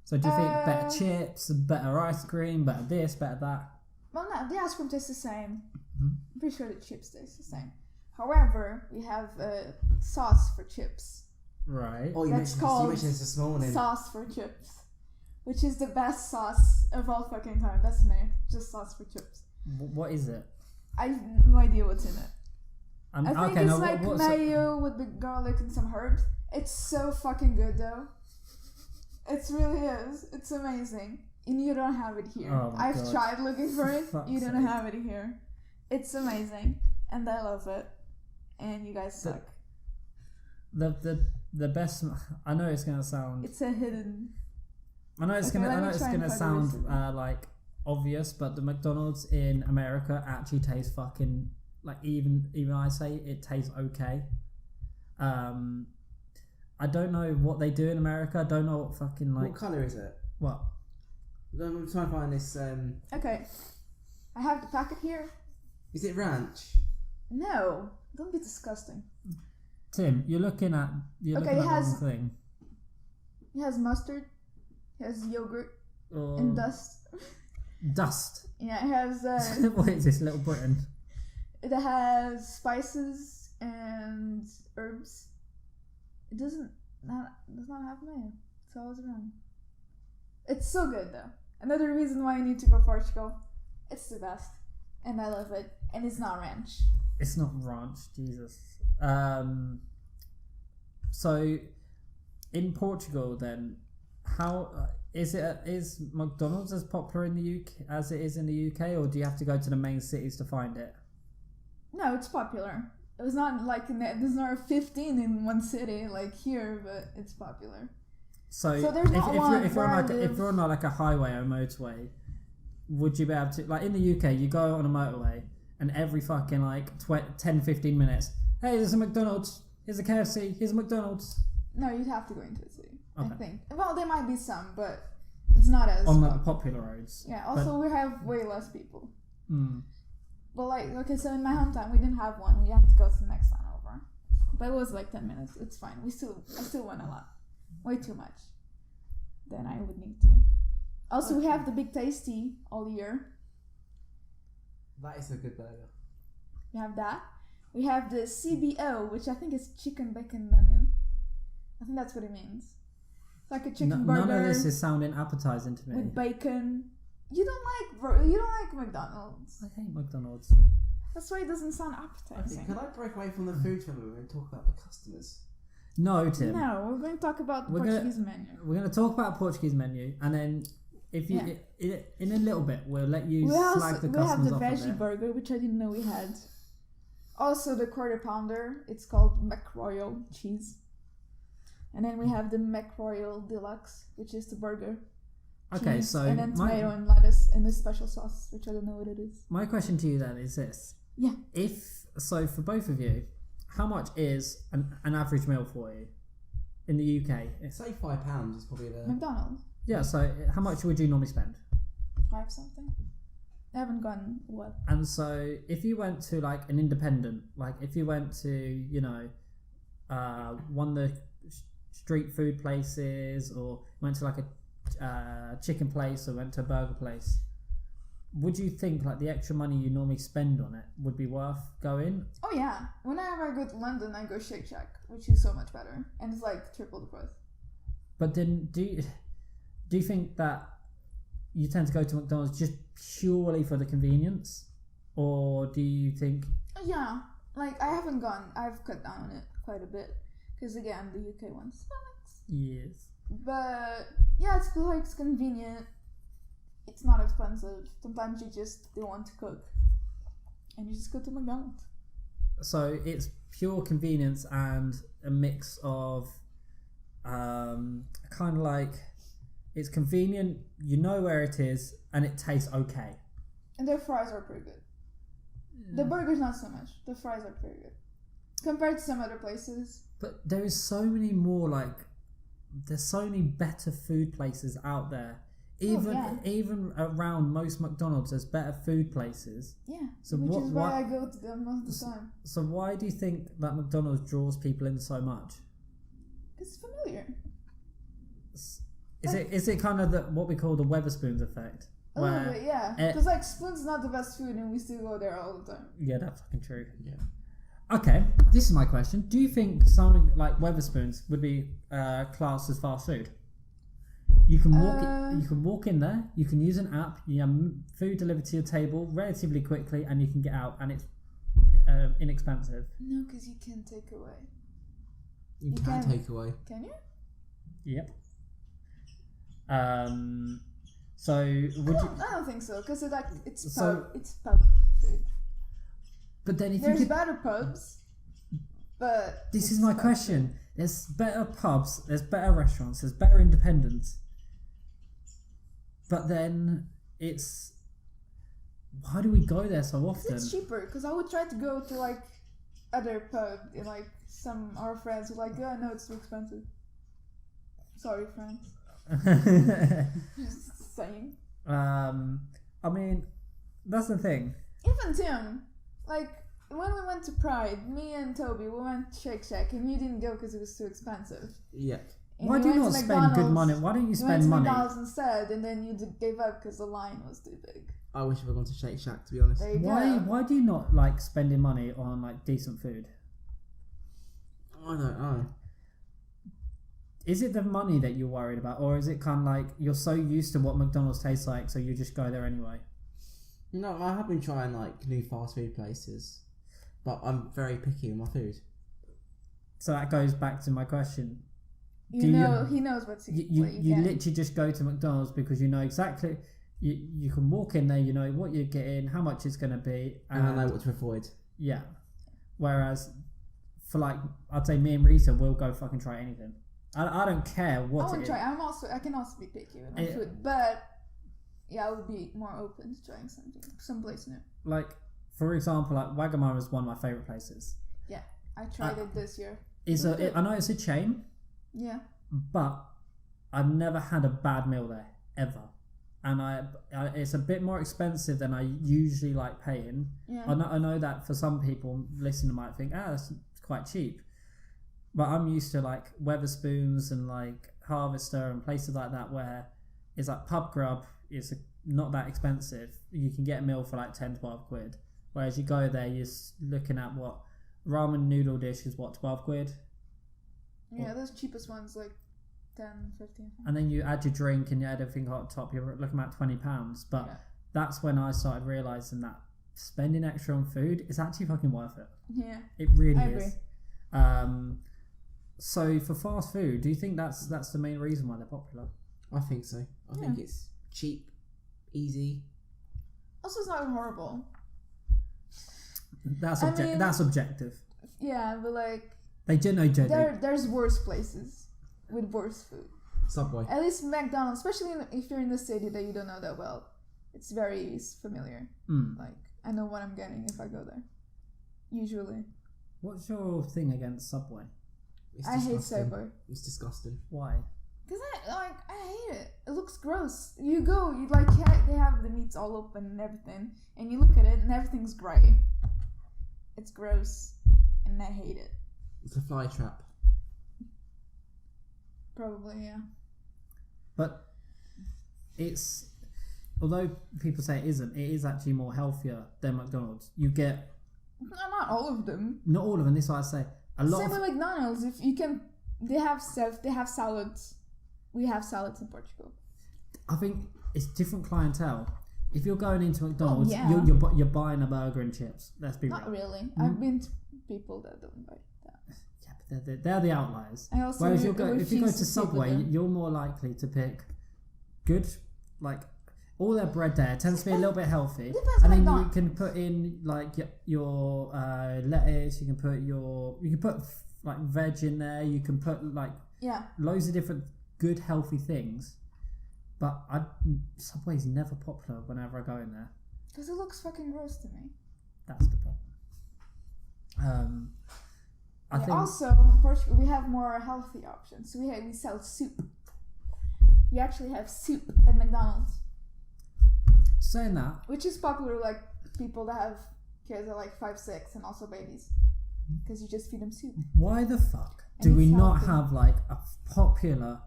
So do you think better chips, better ice cream, better this, better that? Well, no, the ice cream tastes the same. Mm-hmm. I'm pretty sure the chips taste the same. However, we have sauce for chips. Right. Oh, you mentioned this this morning. Sauce for chips, which is the best sauce of all fucking time. That's the name. Just sauce for chips. What is it? I have no idea what's in it. I think okay, it's no, like mayo with the garlic and some herbs. It's so fucking good though. It really is. It's amazing. And you don't have it here. Oh my I've God. tried looking for it. You don't sake. have it here. It's amazing. And I love it. And you guys suck. The best. I know it's gonna sound. It's a hidden. I know it's Okay, gonna sound like obvious, but the McDonald's in America actually tastes fucking like even I say it tastes okay. I don't know what they do in America. I don't know what fucking like. What colour is it? What? I'm trying to find this. Okay. I have the packet here. Is it ranch? No. Don't be disgusting. Tim, you're looking at the wrong thing. It has mustard. It has yogurt Oh. and dust. Dust. Yeah, it has. What is this, Little Britain? It has spices and herbs. It does not have mayo. It's always wrong. It's so good though. Another reason why I need to go Portugal. It's the best, and I love it. And it's not ranch. It's not ranch, Jesus. So, in Portugal, then, how is McDonald's as popular in the UK as it is in the UK, or do you have to go to the main cities to find it? No, it's popular. It was not like there's not 15 in one city like here, but it's popular. So there's not one if you're on like a highway or a motorway, would you be able to, like in the UK, you go on a motorway and every fucking like 10-15 minutes, hey, there's a McDonald's, here's a KFC, here's a McDonald's. No, you'd have to go into a city. Okay. I think. Well, there might be some, but it's not as on the popular roads. Yeah. Also, we have way less people. Mm. But like, okay, so in my hometown, we didn't have one. We had to go to the next town over. But it was like 10 minutes. It's fine. I still went a lot. Way too much than I would need to. Also, we have the Big Tasty all year. That is a good burger. We have that. We have the CBO, which I think is chicken, bacon, onion. I think that's what it means. It's like a chicken burger. None of this is sounding appetizing to me. With bacon. You don't like McDonald's. I hate McDonald's. That's why it doesn't sound appetizing. Okay, can I break away from the food for a moment and talk about the customers? No, Tim. No, we're going to talk about the Portuguese menu. We're going to talk about Portuguese menu, and then if you in a little bit, we'll let you slag the customers off. We have the veggie burger, which I didn't know we had. Also, the quarter pounder. It's called McRoyal cheese. And then we have the McRoyal Deluxe, which is the burger. Okay, cheese, so and then tomato and lettuce and this special sauce, which I don't know what it is. My question to you then is this: Yeah. So for both of you, how much is an average meal for you in the UK? Say £5 is probably the McDonald's. Yeah. So how much would you normally spend? 5 something. I haven't gone what. And so if you went to like an independent, like if you went to one of the street food places, or went to like a chicken place, or went to a burger place, would you think like the extra money you normally spend on it would be worth going? Oh yeah, whenever I go to London, I go Shake Shack, which is so much better, and it's like triple the price. But then do you think that you tend to go to McDonald's just purely for the convenience, or do you think? Yeah, like I've cut down on it quite a bit, because again the UK one sucks. Yes. But yeah, it's convenient. It's not expensive. Sometimes you just don't want to cook, and you just go to McDonald's. So it's pure convenience and a mix of kind of like it's convenient, you know where it is, and it tastes okay. And their fries are pretty good. The burgers not so much. The fries are pretty good. compared to some other places. But there is so many more there's so many better food places out there. Even around most McDonald's, there's better food places. Yeah, so which is why I go to them most of the time. So why do you think that McDonald's draws people in so much? It's familiar. Is it kind of what we call the Wetherspoons effect? A little bit, yeah. Because Spoon's not the best food, and we still go there all the time. Yeah, that's fucking true. Yeah. Okay, this is my question. Do you think something like Wetherspoons would be classed as fast food? You can walk in there. You can use an app. You have food delivered to your table relatively quickly, and you can get out, and it's inexpensive. No, because you can take away. You can take away. Can you? Yep. So would you? I don't think so, because it's So- pub food. But then if There's you could, better pubs, but this it's is my pub question. There's better pubs. There's better restaurants. There's better independents. But then it's, why do we go there so often? It's cheaper, because I would try to go to other pub and some our friends were like, "Yeah, no, it's too expensive." Sorry, friends. Just saying. I mean, that's the thing. Even Tim, when we went to Pride, me and Toby, we went to Shake Shack, and you didn't go because it was too expensive. Yeah. And Why do you not spend good money? Why don't you spend money? You went to McDonald's instead, and then you gave up because the line was too big. I wish we were going to Shake Shack, to be honest. There you go. Why do you not like spending money on decent food? I don't know. Is it the money that you're worried about, or is it kind of you're so used to what McDonald's tastes like, so you just go there anyway? No, I have been trying new fast food places, but I'm very picky with my food. So that goes back to my question. He knows what's you literally just go to McDonald's because you know exactly. You can walk in there, you know what you're getting, how much it's going to be, and I know what to avoid. Yeah. Whereas for I'd say me and Rita will go fucking try anything. I don't care what. I won't try. I can also be picky with my food, but yeah, I would be more open to trying someplace new. For example, Wagamama is one of my favorite places. Yeah, I tried it this year. I know it's a chain. Yeah. But I've never had a bad meal there ever, and it's a bit more expensive than I usually like paying. Yeah. I know that for some people listening might think, that's quite cheap, but I'm used to Wetherspoons and Harvester and places like that where it's pub grub. It's not that expensive. You can get a meal for 10-12 quid, whereas you go there, you're looking at what ramen noodle dish is 12 quid. Yeah, those cheapest ones 10, 15. And then you add your drink and you add everything on top, you're looking at £20. But that's when I started realising that spending extra on food is actually fucking worth it. Yeah. It really I is. agree. So for fast food, do you think that's the main reason why they're popular? I think so. I think it's cheap, easy. Also, it's not horrible. That's objective. Yeah, but they do know there's worse places with worse food. Subway. At least McDonald's, especially if you're in the city that you don't know that well, it's very familiar. I know what I'm getting if I go there. Usually. What's your thing against Subway? I hate Subway. It's disgusting. Why? Because I hate it. It looks gross. You go, they have the meats all open and everything, and you look at it and everything's grey. It's gross, and I hate it. It's a fly trap. Probably, yeah. But it's, although people say it isn't, it is actually more healthier than McDonald's. You get... No, not all of them. Not all of them, this is what I say. Same with McDonald's. If you can... They have salads. We have salads in Portugal. I think it's different clientele. If you're going into McDonald's, you're buying a burger and chips. Let's be real. Not really. I've been to people that don't buy that. Yeah, but they're the outliers. Whereas if you go to Subway, you're more likely to pick good, all their bread there tends to be a little bit healthy, and then you can put in your lettuce. You can put veg in there. You can put loads of different good healthy things. But Subway's never popular whenever I go in there. Because it looks fucking gross to me. That's the problem. I think also in Portugal we have more healthy options. We sell soup. We actually have soup at McDonald's, saying that, which is popular like people that have kids at like 5, 6, and also babies, because you just feed them soup. why the fuck And do we it's not healthy. have like a popular,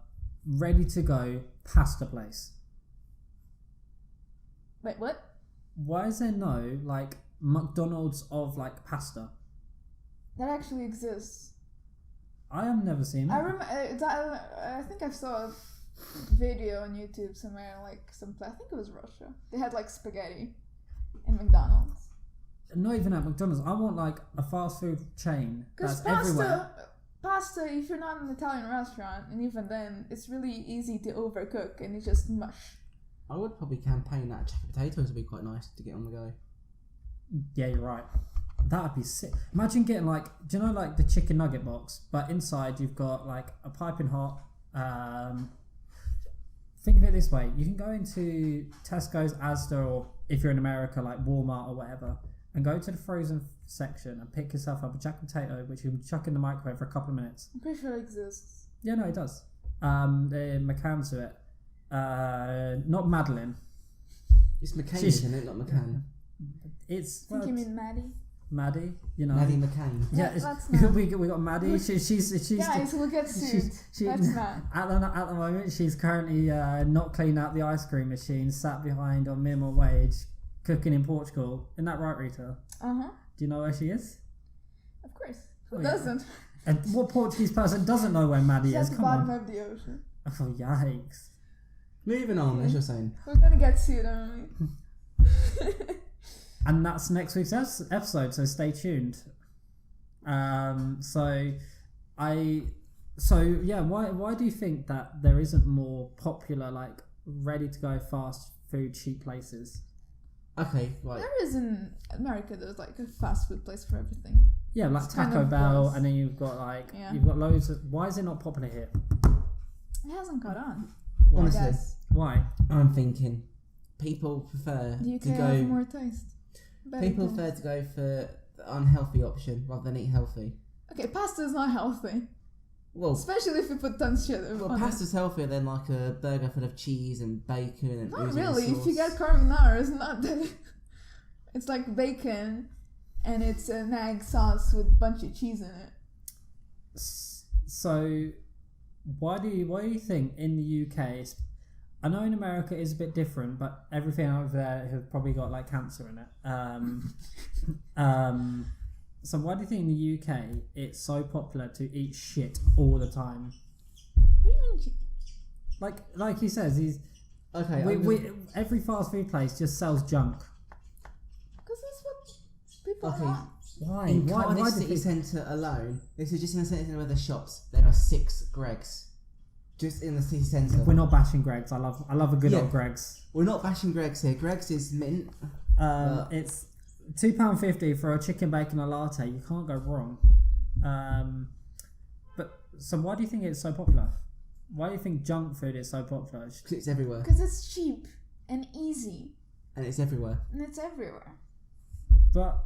ready to go pasta place? Wait, what? Why is there no like McDonald's of like pasta? That actually exists. I have never seen it. I think I saw a video on YouTube somewhere, like I think it was Russia. They had like spaghetti in McDonald's. Not even at McDonald's. I want like a fast food chain Because that's everywhere. pasta, if you're not in an Italian restaurant, and even then, it's really easy to overcook and it's just mush. I would probably campaign that jacket potatoes would be quite nice to get on the go. Yeah, you're right. That'd be sick. Imagine getting like, do you know like the chicken nugget box, but inside you've got like a piping hot. Think of it this way: you can go into Tesco's, Asda, or if you're in America, like Walmart or whatever, and go to the frozen section and pick yourself up a jacket potato, which you can chuck in the microwave for a couple of minutes. I'm pretty sure it exists. Yeah, no, it does. The McCann to it. Not Madeline. It's McCain, She's- isn't it? Not McCann. It's I think you mean Maddie. Maddie. You know. Maddie McCain. Yeah, That's not. we got Maddie. She's Guys, look at suit. That's not. At the moment, she's currently not cleaning out the ice cream machine, sat behind on minimum wage, cooking in Portugal. Isn't that right, Rita? Uh-huh. Do you know where she is? Of course. Who Oh, yeah. doesn't? And what Portuguese person doesn't know where Maddie She's is? at the Come bottom on. of the ocean. Oh, yikes. Moving on, as you're saying. We're gonna get sued, aren't we? And that's next week's episode, so stay tuned. So why do you think that there isn't more popular, like ready to go fast food cheap places? Okay, right. There is in America, there's like a fast food place for everything. Yeah, like It's kind Taco of Bell, gross. and then you've got like Yeah. you've got loads of. Why is it not popular here? It hasn't caught on. Honestly, I guess. Why? I'm thinking people prefer The to UK has go. more taste. Better People taste. prefer to go for the unhealthy option rather than eat healthy. Okay, pasta is not healthy. Well, Especially if you put tons of shit on pasta's healthier than like a burger full of cheese and bacon and it. Not oozing really. sauce. If you get carbonara, it's not that. It's like bacon, and it's an egg sauce with a bunch of cheese in it. So, why do you think in the UK? I know in America it's a bit different, but everything over there has probably got like cancer in it. So why do you think in the UK it's so popular to eat shit all the time? What do you mean? Like he says, he's Okay, every fast food place just sells junk. Because that's what people Okay. want. Why? in Why Cardiff do City people... Centre alone, this is just in the centre where the shops, there are 6 Greggs. Just in the city centre. We're not bashing Greggs. I love a good Yeah. old Greggs. We're not bashing Greggs here. Greggs is mint. It's £2.50 for a chicken bacon and a latte. You can't go wrong. But so why do you think it's so popular? Why do you think junk food is so popular? Because it's everywhere. Because it's cheap and easy, And it's everywhere. and it's everywhere. But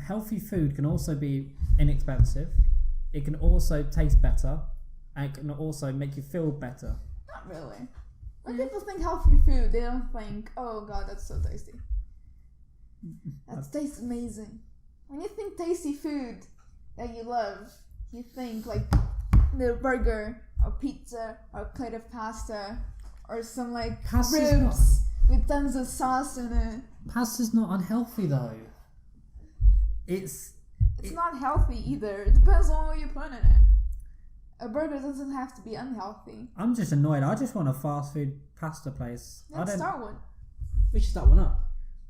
healthy food can also be inexpensive. It can also taste better, and it can also make you feel better. Not really. When people think healthy food, they don't think, oh god, that's so tasty. That tastes amazing. When you think tasty food that you love, you think like the burger or pizza or a plate of pasta or some like Pasta's ribs with tons of sauce in it. Pasta's not unhealthy though. It's not healthy either. It depends on what you put in it. A burger doesn't have to be unhealthy. I'm just annoyed. I just want a fast food pasta place. Let's start one. We should start one up.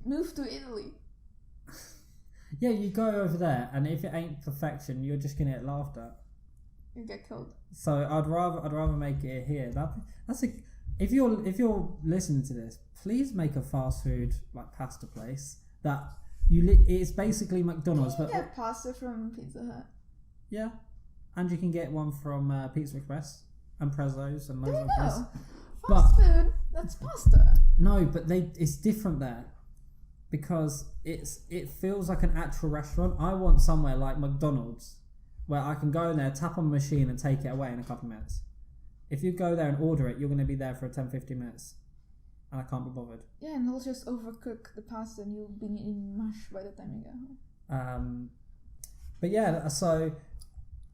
Move to Italy. Yeah, you go over there, and if it ain't perfection, you're just gonna get laughed at. You get killed. So I'd rather make it here. If you're listening to this, please make a fast food like pasta place that it's basically McDonald's, You but get pasta from Pizza Hut. yeah, and you can get one from Pizza Express and Prezzo's and There loads you of places. go. Fast food, that's pasta. No, but it's different there because it feels like an actual restaurant. I want somewhere like McDonald's where I can go in there, tap on the machine and take it away in a couple of minutes. If you go there and order it, you're going to be there for 10-15 minutes. And I can't be bothered. Yeah, and they'll just overcook the pasta and you'll be eating mush by the time you get home. But yeah, so...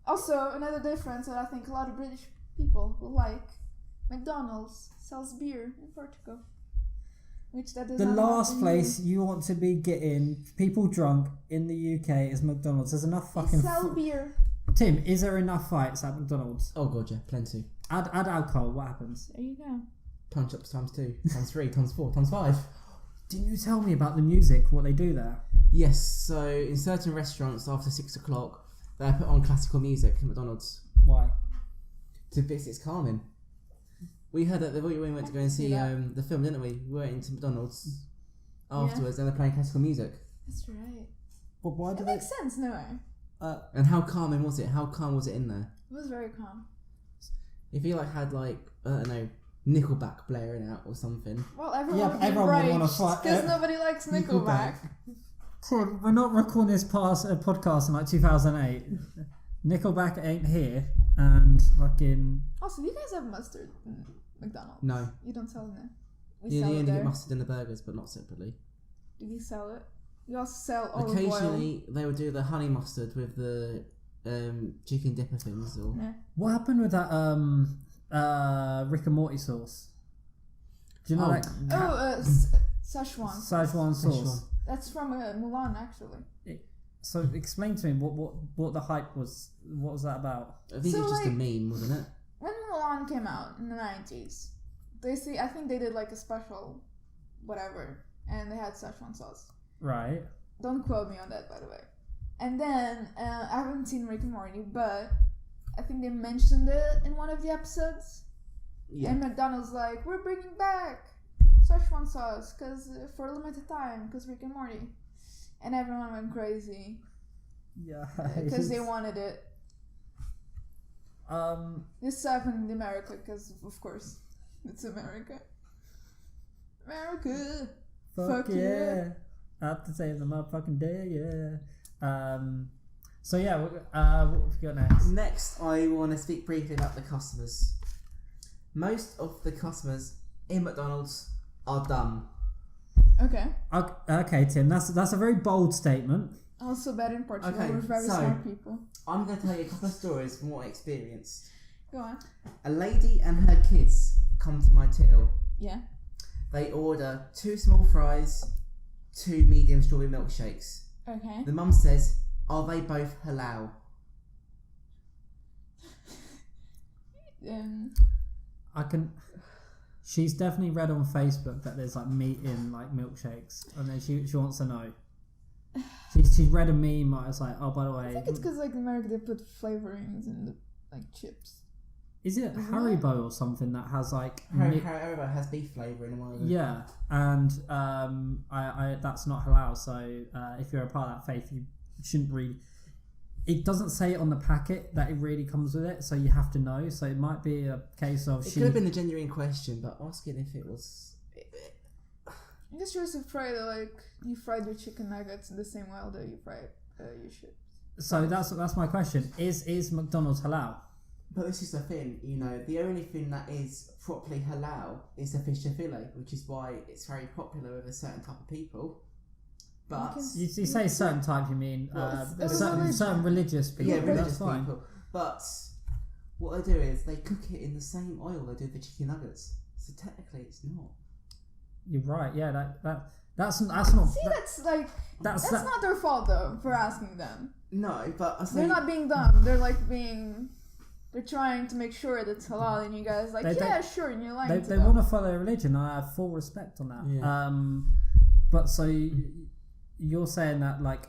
Also, another difference that I think a lot of British people will like, McDonald's sells beer in Portugal. Which that does The not last happen place here. you want to be getting people drunk in the UK is McDonald's. There's enough They fucking... sell beer. Tim, is there enough fights at McDonald's? Oh god, yeah, plenty. Add alcohol, what happens? There you go. Punch ups times 2, times 3, times 4, times 5. Didn't you tell me about the music, what they do there? Yes, so in certain restaurants after 6 o'clock, they put on classical music at McDonald's Why? to fix its calming. We heard that we went to go and see the film, didn't we? We went into McDonald's afterwards and they're playing classical music. That's right. But why do It they... makes sense, no way. And how calming was it? How calm was it in there? It was very calm. If you had I don't know, Nickelback blaring out or something. Well, everyone Yeah, would be everyone would enraged wanna fight- because nobody likes Nickelback. Tim, we're not recording this podcast in 2008. Nickelback ain't here, and fucking... Also, do you guys have mustard in McDonald's? No. You don't sell it. We You sell only it get there. mustard in the burgers, but not separately. Do we sell it? We also sell olive oil. Occasionally, they would do the honey mustard with the chicken dipper things. Or Yeah. What happened with that Rick and Morty sauce? Do you know that? Szechuan. Szechuan sauce. That's from Mulan, actually. So explain to me what the hype was. What was that about? I think So, it's just a like- meme, wasn't it? When Mulan came out in the 90s, I think they did like a special whatever, and they had Szechuan sauce. Right. Don't quote me on that, by the way. And then, I haven't seen Rick and Morty, but I think they mentioned it in one of the episodes. Yeah. And McDonald's like, we're bringing back Szechuan sauce for a limited time, because Rick and Morty. And everyone went crazy Yeah. because they wanted it. This happened in America because, of course, it's America. America. Fuck Fuck yeah. I have to say the motherfucking day, yeah. So yeah, what have we got next? Next, I want to speak briefly about the customers. Most of the customers in McDonald's are dumb. Okay. Okay, Tim, that's a very bold statement. Also bad in Portugal. Okay, We're very so- smart people. I'm going to tell you a couple of stories from what I experienced. Go on. A lady and her kids come to my till. Yeah. They order 2 small fries, 2 medium strawberry milkshakes. Okay. The mum says, are they both halal? I can. She's definitely read on Facebook that there's like meat in like milkshakes, and then she wants to know. She read a meme. I was like, oh, by the way, I think it's because like in America they put flavorings in the chips. is it Haribo or something that has like Haribo has beef flavour in one of them. yeah, and I that's not halal. So if you're a part of that faith, you shouldn't really. It doesn't say it on the packet that it really comes with it, so you have to know. So it might be a case of It could have been a genuine question, but asking if it was... I guess you're just afraid that like you fried your chicken nuggets in the same way that you fried your chips. So that's my question. Is McDonald's halal? But this is the thing, the only thing that is properly halal is the fish fillet, which is why it's very popular with a certain type of people. But... You say certain type, you mean certain religious people. Yeah, religious that's fine. people. But what they do is they cook it in the same oil they do the chicken nuggets. So technically it's not. You're right. Yeah, that's not. See, that's not their fault though for asking them. No, but I They're not being dumb. They're they're trying to make sure that it's halal, and you guys sure, and you're lying to They them. want to follow their religion. I have full respect on that. Yeah. But so you're saying that like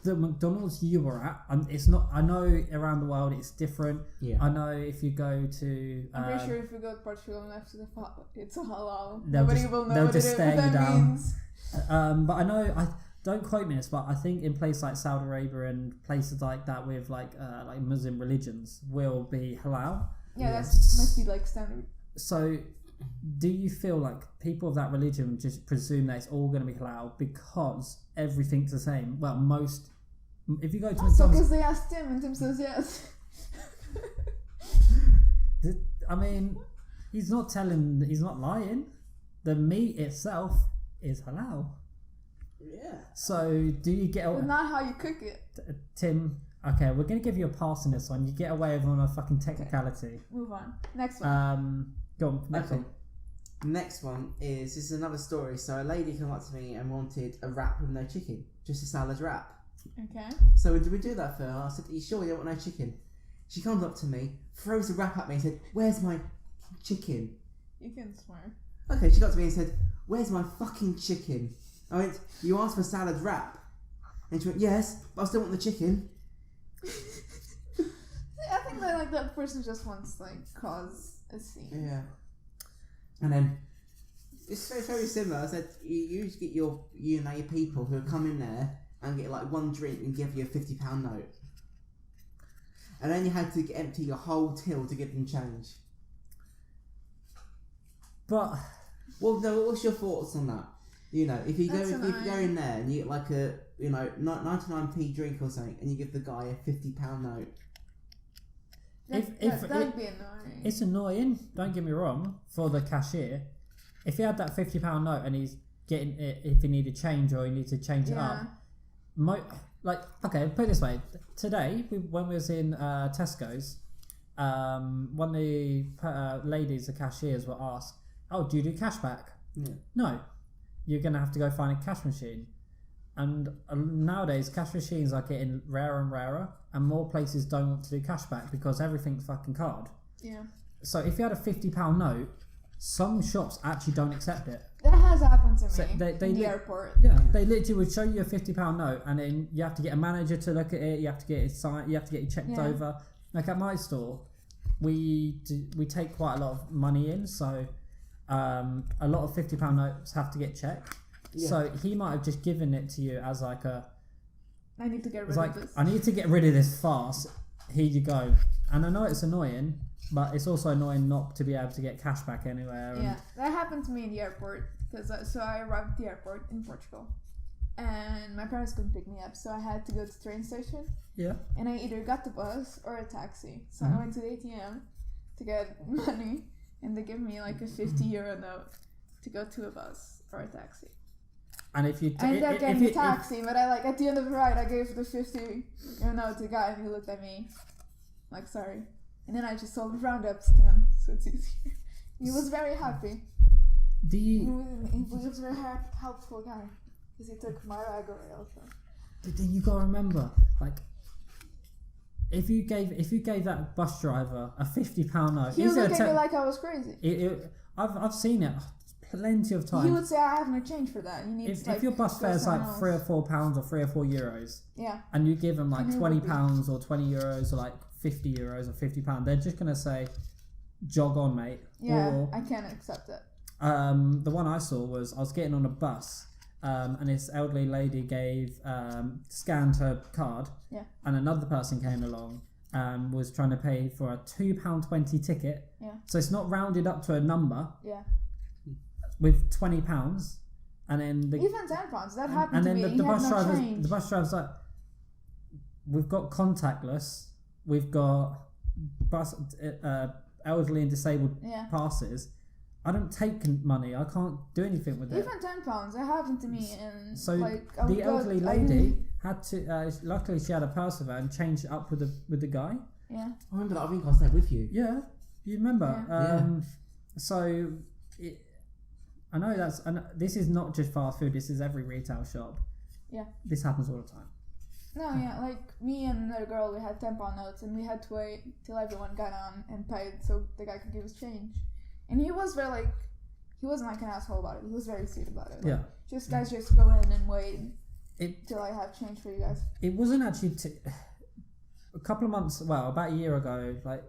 the McDonald's you were at, it's not. I know around the world it's different. Yeah. I know if you go to. I'm pretty sure if you go to Portugal and after it's a halal. They'll Nobody just- will know they'll what just it stare what you that down. means. But I know don't quote me this, but I think in places like Saudi Arabia and places like that with like Muslim religions will be halal. Yeah, that Yes. must be like standard. So do you feel like people of that religion just presume that it's all going to be halal because everything's the same? Well, most. If you go to So McDonald's, because they asked Tim and Tim says yes. I mean, he's not lying. The meat itself is halal. Yeah. So do you get But not how you cook it. Tim? Okay, we're gonna give you a pass on this one. You get away with on a fucking technicality. Move on. Next one. Go on. Next Okay. one. Next one is, this is another story. So a lady came up to me and wanted a wrap with no chicken, just a salad wrap. Okay. So did we do that for her? I said, "Are you sure you don't want no chicken?" She comes up to me, throws the wrap at me and said, "Where's my chicken?" You can swear. Okay, she got to me and said, "Where's my fucking chicken?" I went, "You asked for salad wrap." And she went, "Yes, but I still want the chicken." I think that like that person just wants cause a scene. Yeah. And then it's very similar. I said, you get your people who come in there and get like one drink and give you a £50 note. And then you had to empty your whole till to give them change. But Well, no, what's your thoughts on that? If you go That's in there and you get like a 99p drink or something, and you give the guy a £50 note. That'd be annoying. it's annoying. Don't get me wrong. For the cashier, if he had that £50 note and he's getting it, if he needed change or he needed to change it up, okay, put it this way. Today, when we was in Tesco's, one of the ladies, the cashiers, were asked, "Oh, do you do cashback?" Yeah. No, you're gonna have to go find a cash machine. And nowadays, cash machines are getting rarer and rarer, and more places don't want to do cashback because everything's fucking card. Yeah. So if you had a £50 note, some shops actually don't accept it. That has happened to me So in the airport. Yeah, they literally would show you a £50 note, and then you have to get a manager to look at it. You have to get it signed. You have to get it checked over. Like at my store, we take quite a lot of money in, so a lot of £50 notes have to get checked. Yeah. So he might have just given it to you as like a. I need to get rid of this. I need to get rid of this fast. Here you go. And I know it's annoying, but it's also annoying not to be able to get cash back anywhere. Yeah, that happened to me in the airport. So I arrived at the airport in Portugal, and my parents couldn't pick me up, so I had to go to the train station. Yeah. And I either got the bus or a taxi. So I went to the ATM to get money, and they give me like a €50 note to go to a bus or a taxi. And if you I ended up getting a taxi, but at the end of the ride, I gave the €50 note to the guy, and he looked at me like, sorry. And then I just told him roundups to him, so it's easier. He was very happy. He was a very helpful guy, because he took my bag away also. But then you gotta remember, like, if you gave that bus driver a £50 note, he would look at me like I was crazy. I've seen it plenty of times. He would say, "I have no change for that. You need if your bus fare is like £3 or £4 or €3 or €4, yeah, and you give them like £20 or €20 or like €50 or £50, they're just gonna say, "Jog on, mate." Yeah, or, I can't accept it. The one I saw was I was getting on a bus, and this elderly lady scanned her card, and another person came along and was trying to pay for a £2.20 ticket. Yeah. So it's not rounded up to a number. Yeah. With £20, and then even £10. That happened and to then me. the bus driver's like, "We've got contactless, we've got elderly and disabled passes. I don't take money. I can't do anything with it." Even £10. That happened to me, and so the elderly lady had to. Luckily, she had a purse with her and changed it up with the guy. Yeah. I remember that. I think I was there with you. Yeah, you remember. Yeah. So I know this is not just fast food. This is every retail shop. Yeah. This happens all the time. No, yeah, like me and another girl, we had £10 notes, and we had to wait till everyone got on and paid so the guy could give us change. And he was very he wasn't like an asshole about it. He was very sweet about it. Like, just go in and wait till I have change for you guys. It wasn't actually a couple of months, about a year ago, like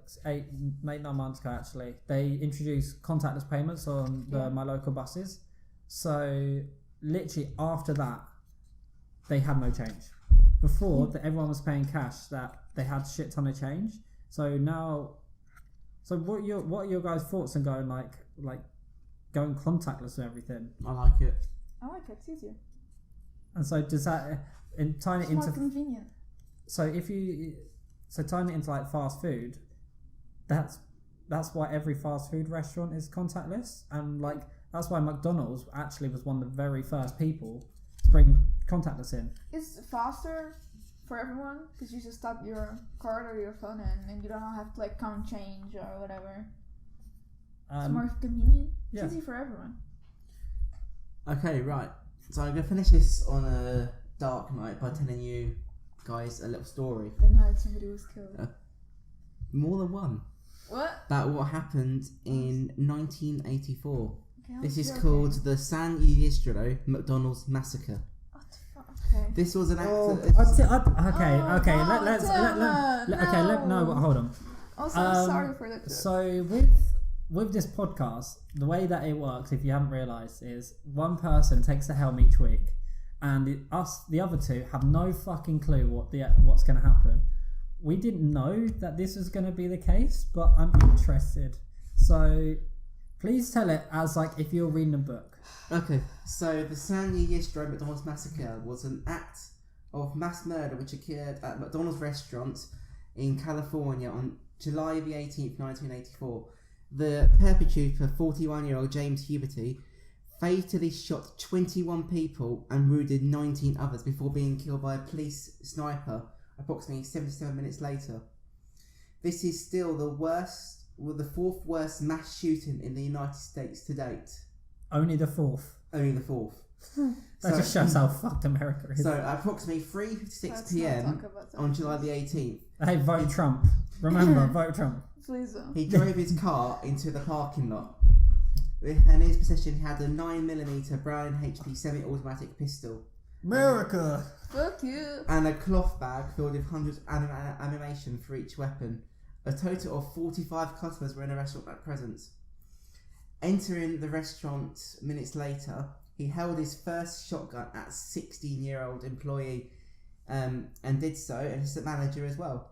9 months ago actually, they introduced contactless payments on my local buses. So literally after that, they had no change. Before, that everyone was paying cash, that they had shit ton of change. So now, what are your guys' thoughts on going like going contactless with everything. I like it. I like it. It's easier. And so does that tying it It's more into convenient. so tying it into like fast food, that's why every fast food restaurant is contactless, and like that's why McDonald's actually was one of the very first people to bring contactless in. It's faster for everyone because you just tap your card or your phone in, and you don't have to like count change or whatever. It's more convenient. It's easy for everyone. Okay, right. So I'm gonna finish this on a dark note by telling you guys a little story. The night somebody was killed. More than one. What? About what happened in 1984. Okay, This is okay. called the San Ysidro McDonald's Massacre. What the fuck? Okay. This was an act. Okay. Hold on. Also, I'm sorry for that. So with this podcast, the way that it works, if you haven't realised, is one person takes the helm each week, and the other two have no fucking clue what's going to happen. We didn't know that this was going to be the case, but I'm interested. So please tell it as like if you're reading a book. Okay, so the San Ysidro McDonald's Massacre was an act of mass murder which occurred at McDonald's restaurant in California on July the 18th, 1984. The perpetrator, 41-year-old James Huberty, fatally shot 21 people and wounded 19 others before being killed by a police sniper approximately 77 minutes later. This is still the fourth worst mass shooting in the United States to date. Only the fourth. Only the fourth. That just shows how fucked America is. So at approximately 3:56 p.m. on July the 18th. Hey, vote Trump. Remember, vote Trump. Please don't. He drove his car into the parking lot. And in his possession he had a 9mm Browning HP semi-automatic pistol. America! Fuck you. And a cloth bag filled with hundreds of ammunition for each weapon. A total of 45 customers were in the restaurant at present. Entering the restaurant minutes later, he held his first shotgun at 16-year-old employee and did so, and assistant manager as well.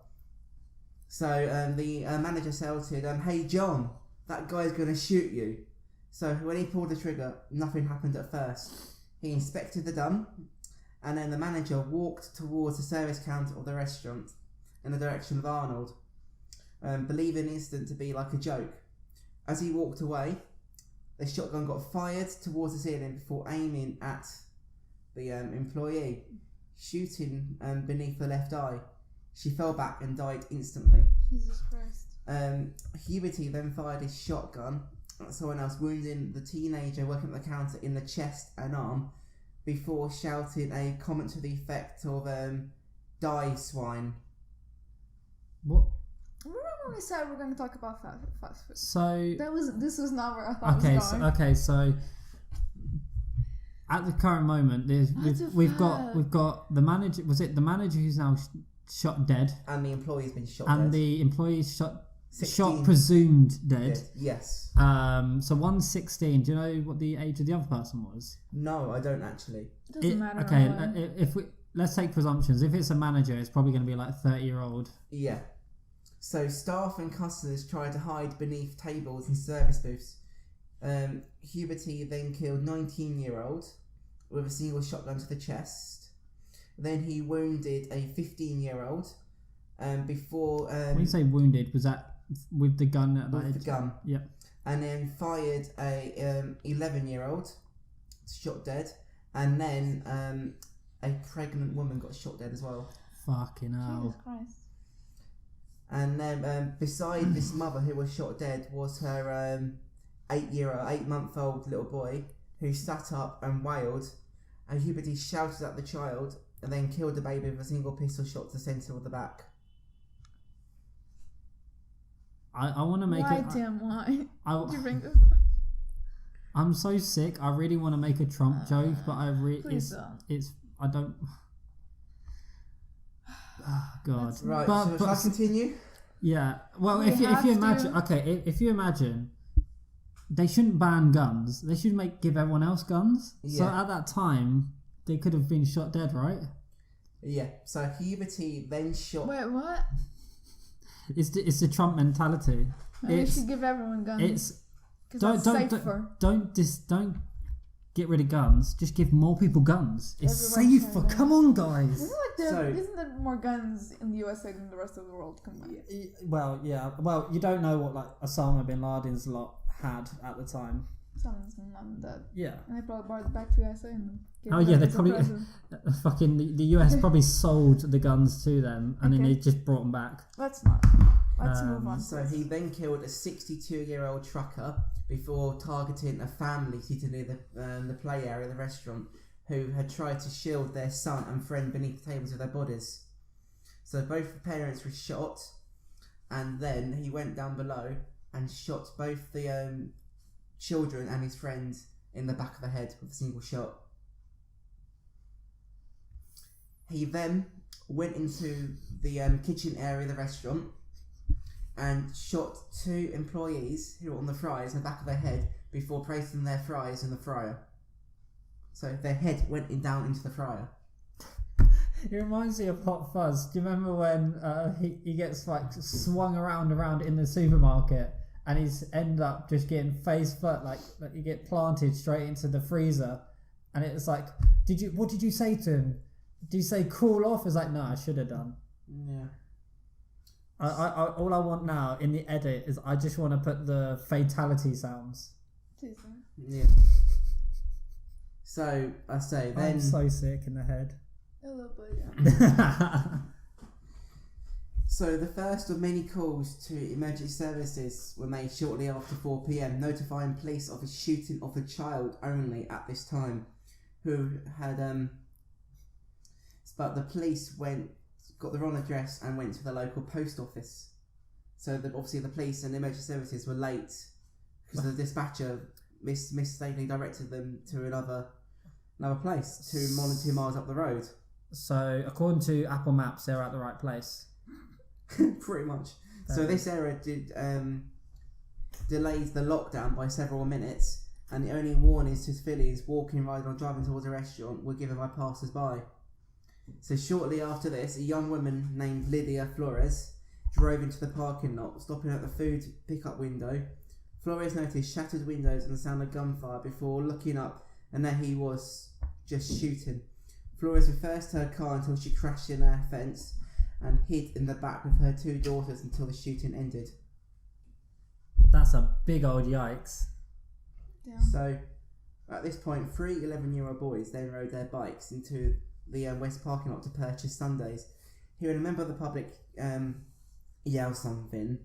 So the manager shouted, "Hey John, that guy's going to shoot you." So when he pulled the trigger, nothing happened at first. He inspected the gun, and then the manager walked towards the service counter of the restaurant in the direction of Arnold, believing the incident to be like a joke. As he walked away, the shotgun got fired towards the ceiling before aiming at the employee, shooting beneath the left eye. She fell back and died instantly. Jesus Christ. Huberty then fired his shotgun at someone else, wounding the teenager working at the counter in the chest and arm, before shouting a comment to the effect of "Die, swine." What? Remember when we said we're going to talk about fast food? So This was not where I thought it was going. So at the current moment, we've got the manager. Was it the manager who's now shot dead? And the employee's been shot and dead. the employee's shot 16 presumed dead. Yes. So one's 16. Do you know what the age of the other person was? No, I don't actually. It doesn't matter. Okay, if we let's take presumptions. If it's a manager, it's probably going to be like 30-year-old. Yeah. So staff and customers tried to hide beneath tables and service booths. Huberty then killed 19-year-old with a single shotgun to the chest. Then he wounded a 15-year-old. Before when you say wounded, was that with the gun at that with age? the gun? Yeah. And then fired a 11-year-old, shot dead, and then a pregnant woman got shot dead as well. Fucking hell. Jesus Christ. And then beside this mother who was shot dead was her 8-month-old little boy who sat up and wailed, and Huberty shouted at the child and then killed the baby with a single pistol shot to the centre of the back. I want to make Why, it. Tim? Why? Did you bring this up? I'm so sick. I really want to make a Trump joke, but Please don't. I don't. Oh, God. Right, but shall I continue? Yeah. Well, We if you have imagine, to. okay, if you imagine, they shouldn't ban guns. They should give everyone else guns. So Yeah. at that time, they could have been shot dead, right? Yeah. So Huberty then shot. Wait, what? It's the Trump mentality. Maybe you should give everyone guns. It's Because that's safer. Don't get rid of guns. Just give more people guns. It's Everyone safer. should, yeah. Come on, guys. Isn't there more guns in the USA than the rest of the world combined? Well, yeah. Well, you don't know what like Osama bin Laden's lot had at the time. Someone's not dead. Yeah. And they probably brought it back to USA and gave Oh it yeah, they as a probably present. fucking the US probably sold the guns to them and then Okay. they just brought them back. Let's move on. So he then killed a 62-year-old trucker before targeting a family seated near the play area of the restaurant who had tried to shield their son and friend beneath the tables with their bodies. So both the parents were shot, and then he went down below and shot both the children and his friend in the back of the head with a single shot. He then went into the kitchen area of the restaurant and shot 2 employees who were on the fries in the back of their head before placing their fries in the fryer. So their head went down into the fryer. It reminds me of Hot Fuzz. Do you remember when he gets like swung around in the supermarket and he's end up just getting face first, like you get planted straight into the freezer, and it's like, what did you say to him? Did you say cool off? It's like, no, I should have done. Yeah. All I want now in the edit is I just want to put the fatality sounds. Yeah. So I say then. I'm so sick in the head. A little bit, yeah. So the first of many calls to emergency services were made shortly after 4 p.m, notifying police of a shooting of a child only at this time, who had but the police got the wrong address and went to the local post office. So obviously the police and the emergency services were late because the dispatcher mistakenly directed them to another place, 2 miles up the road. So according to Apple Maps, they're at the right place. Pretty much. So this error delays the lockdown by several minutes, and the only warnings to civilians walking, riding or driving towards the restaurant were given by passers-by. So shortly after this, a young woman named Lydia Flores drove into the parking lot, stopping at the food pickup window. Flores noticed shattered windows and the sound of gunfire before looking up, and there he was, just shooting. Flores reversed her car until she crashed in a fence and hid in the back with her 2 daughters until the shooting ended. That's a big old yikes. Yeah. So at this point, 3 11-year-old boys then rode their bikes into the West parking lot to purchase sundaes. Hearing a member of the public yell something,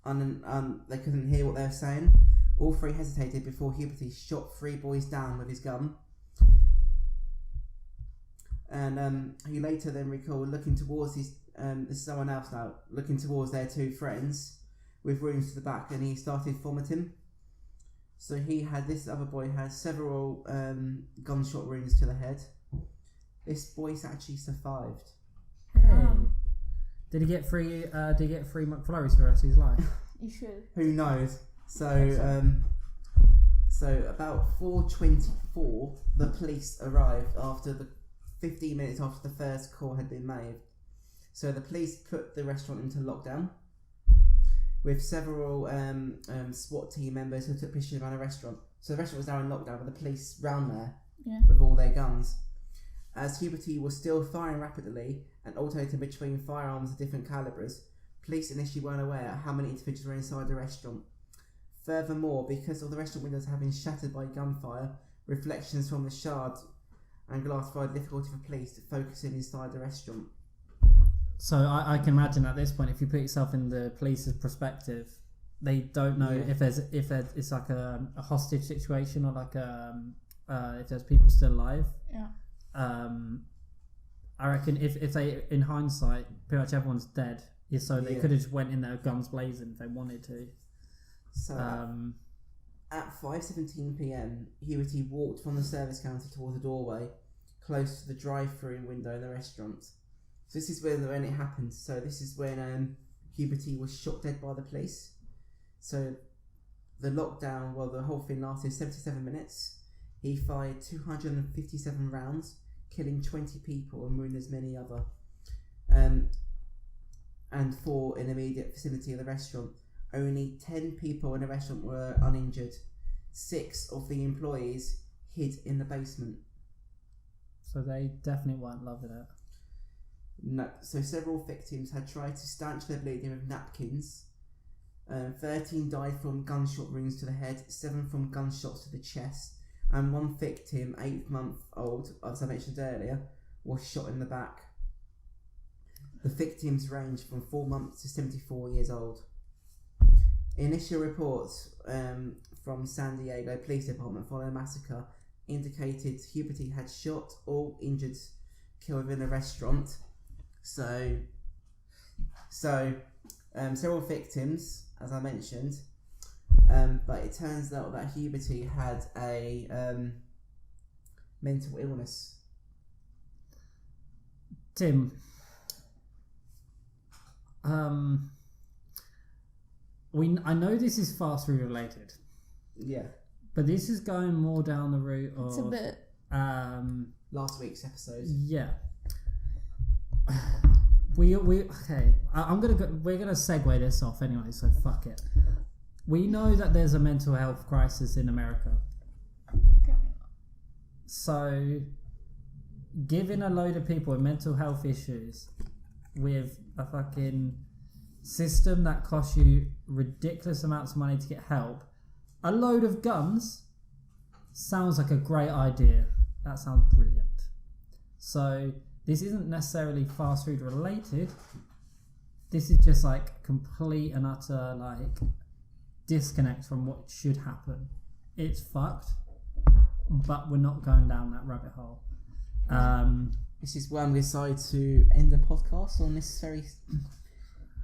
and they couldn't hear what they were saying. All 3 hesitated before Huberty shot 3 boys down with his gun. And he later then recalled looking towards this is someone else now, looking towards their 2 friends with wounds to the back, and he started vomiting. So this other boy had several gunshot wounds to the head. This boy actually survived. Hey. Did he get free McFlurries for the rest of his life? You should. Who knows? So about 4:24, the police arrived after 15 minutes after the first call had been made. So the police put the restaurant into lockdown with several SWAT team members who took pictures around the restaurant. So the restaurant was now in lockdown with the police round there with all their guns. As Huberty was still firing rapidly and alternating between firearms of different calibers, police initially weren't aware how many individuals were inside the restaurant. Furthermore, because of the restaurant windows having been shattered by gunfire, reflections from the shards and glass provided difficulty for police to focus in inside the restaurant. So I can imagine at this point, if you put yourself in the police's perspective, they don't know if it's like a hostage situation or like if there's people still alive. Yeah. I reckon if they, in hindsight, pretty much everyone's dead. So they could have just went in there guns blazing if they wanted to. So at 5:17 p.m, Huberty walked from the service counter towards the doorway, close to the drive-through window in the restaurant. So this is when it happened. So this is when Huberty was shot dead by the police. So the lockdown, the whole thing lasted 77 minutes. He fired 257 rounds, killing 20 people and wounding as many other. And 4 in the immediate vicinity of the restaurant. Only 10 people in the restaurant were uninjured, 6 of the employees hid in the basement. So they definitely weren't loving it. No. So several victims had tried to stanch their bleeding with napkins. 13 died from gunshot wounds to the head, 7 from gunshots to the chest, and one victim, 8-month-old, as I mentioned earlier, was shot in the back. The victims range from 4 months to 74 years old. Initial reports from San Diego Police Department following the massacre indicated Huberty had shot or injured killed within a restaurant. So several victims, as I mentioned, but it turns out that Huberty had a mental illness. Tim, I know this is fast food related. Yeah. But this is going more down the route of... It's a bit. Last week's episode. Yeah. Okay. We're gonna segue this off anyway, so fuck it. We know that there's a mental health crisis in America. So, giving a load of people with mental health issues with a fucking system that costs you ridiculous amounts of money to get help, a load of guns, sounds like a great idea. That sounds brilliant. So this isn't necessarily fast food related. This is just like complete and utter like disconnect from what should happen. It's fucked, but we're not going down that rabbit hole. This is where I'm decided to end the podcast on this very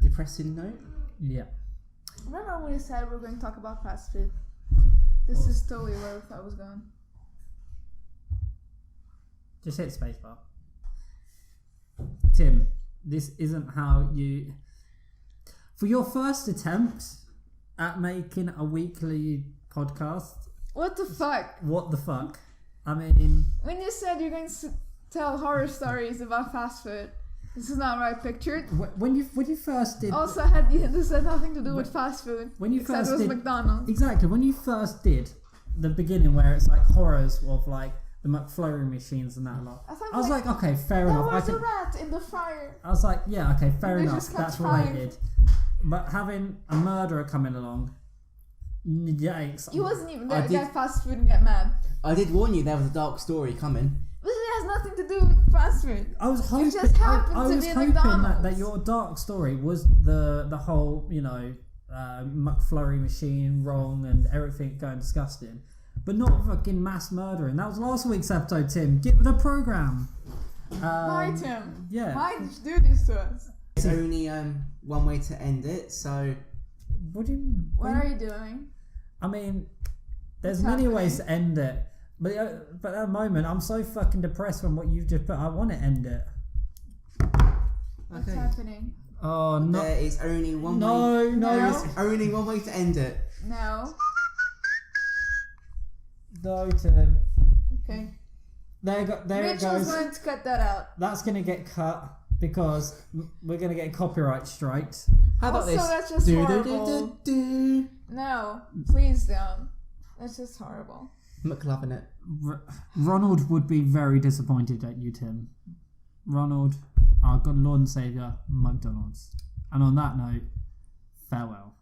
depressing note. Yeah. Remember when we said we were going to talk about fast food? This is totally where I thought I was going. Just hit spacebar. Tim, this isn't how you... For your first attempt at making a weekly podcast... What the fuck? What the fuck? I mean... When you said you're going to tell horror stories about fast food, this is not what I pictured. When you first did... Also, this had nothing to do with fast food. When you except first it was did... McDonald's. Exactly. When you first did the beginning where it's like horrors of like the McFlurry machines and that a lot. I was like, okay, fair there enough. There was a rat in the fryer. I was like, yeah, okay, fair They enough. just kept That's trying. related. But having a murderer coming along, yikes. He wasn't even I there to did- get fast food and get mad. I did warn you there was a dark story coming. But it has nothing to do with fast food. I was hoping, just happened I to was be hoping McDonald's. that your dark story was the whole, McFlurry machine wrong and everything going disgusting. But not fucking mass murdering. That was last week's episode, Tim. Get with the program. Why, Tim? Yeah. Why did you do this to us? There's only one way to end it, so... What Are you doing? I mean, there's What's many happening? ways to end it. But at the moment, I'm so fucking depressed from what you've just put. I want to end it. What's Okay. happening? Oh, no. There is only one way... No. There is only one way to end it. No. No, Tim. Okay. There it Mitch was goes. going to cut that out. That's going to get cut because we're going to get copyright striked. How about Also, this? that's just horrible. Do. No, please don't. That's just horrible. McLovin it. Ronald would be very disappointed at you, Tim. Ronald, our good Lord and Saviour, McDonald's. And on that note, farewell.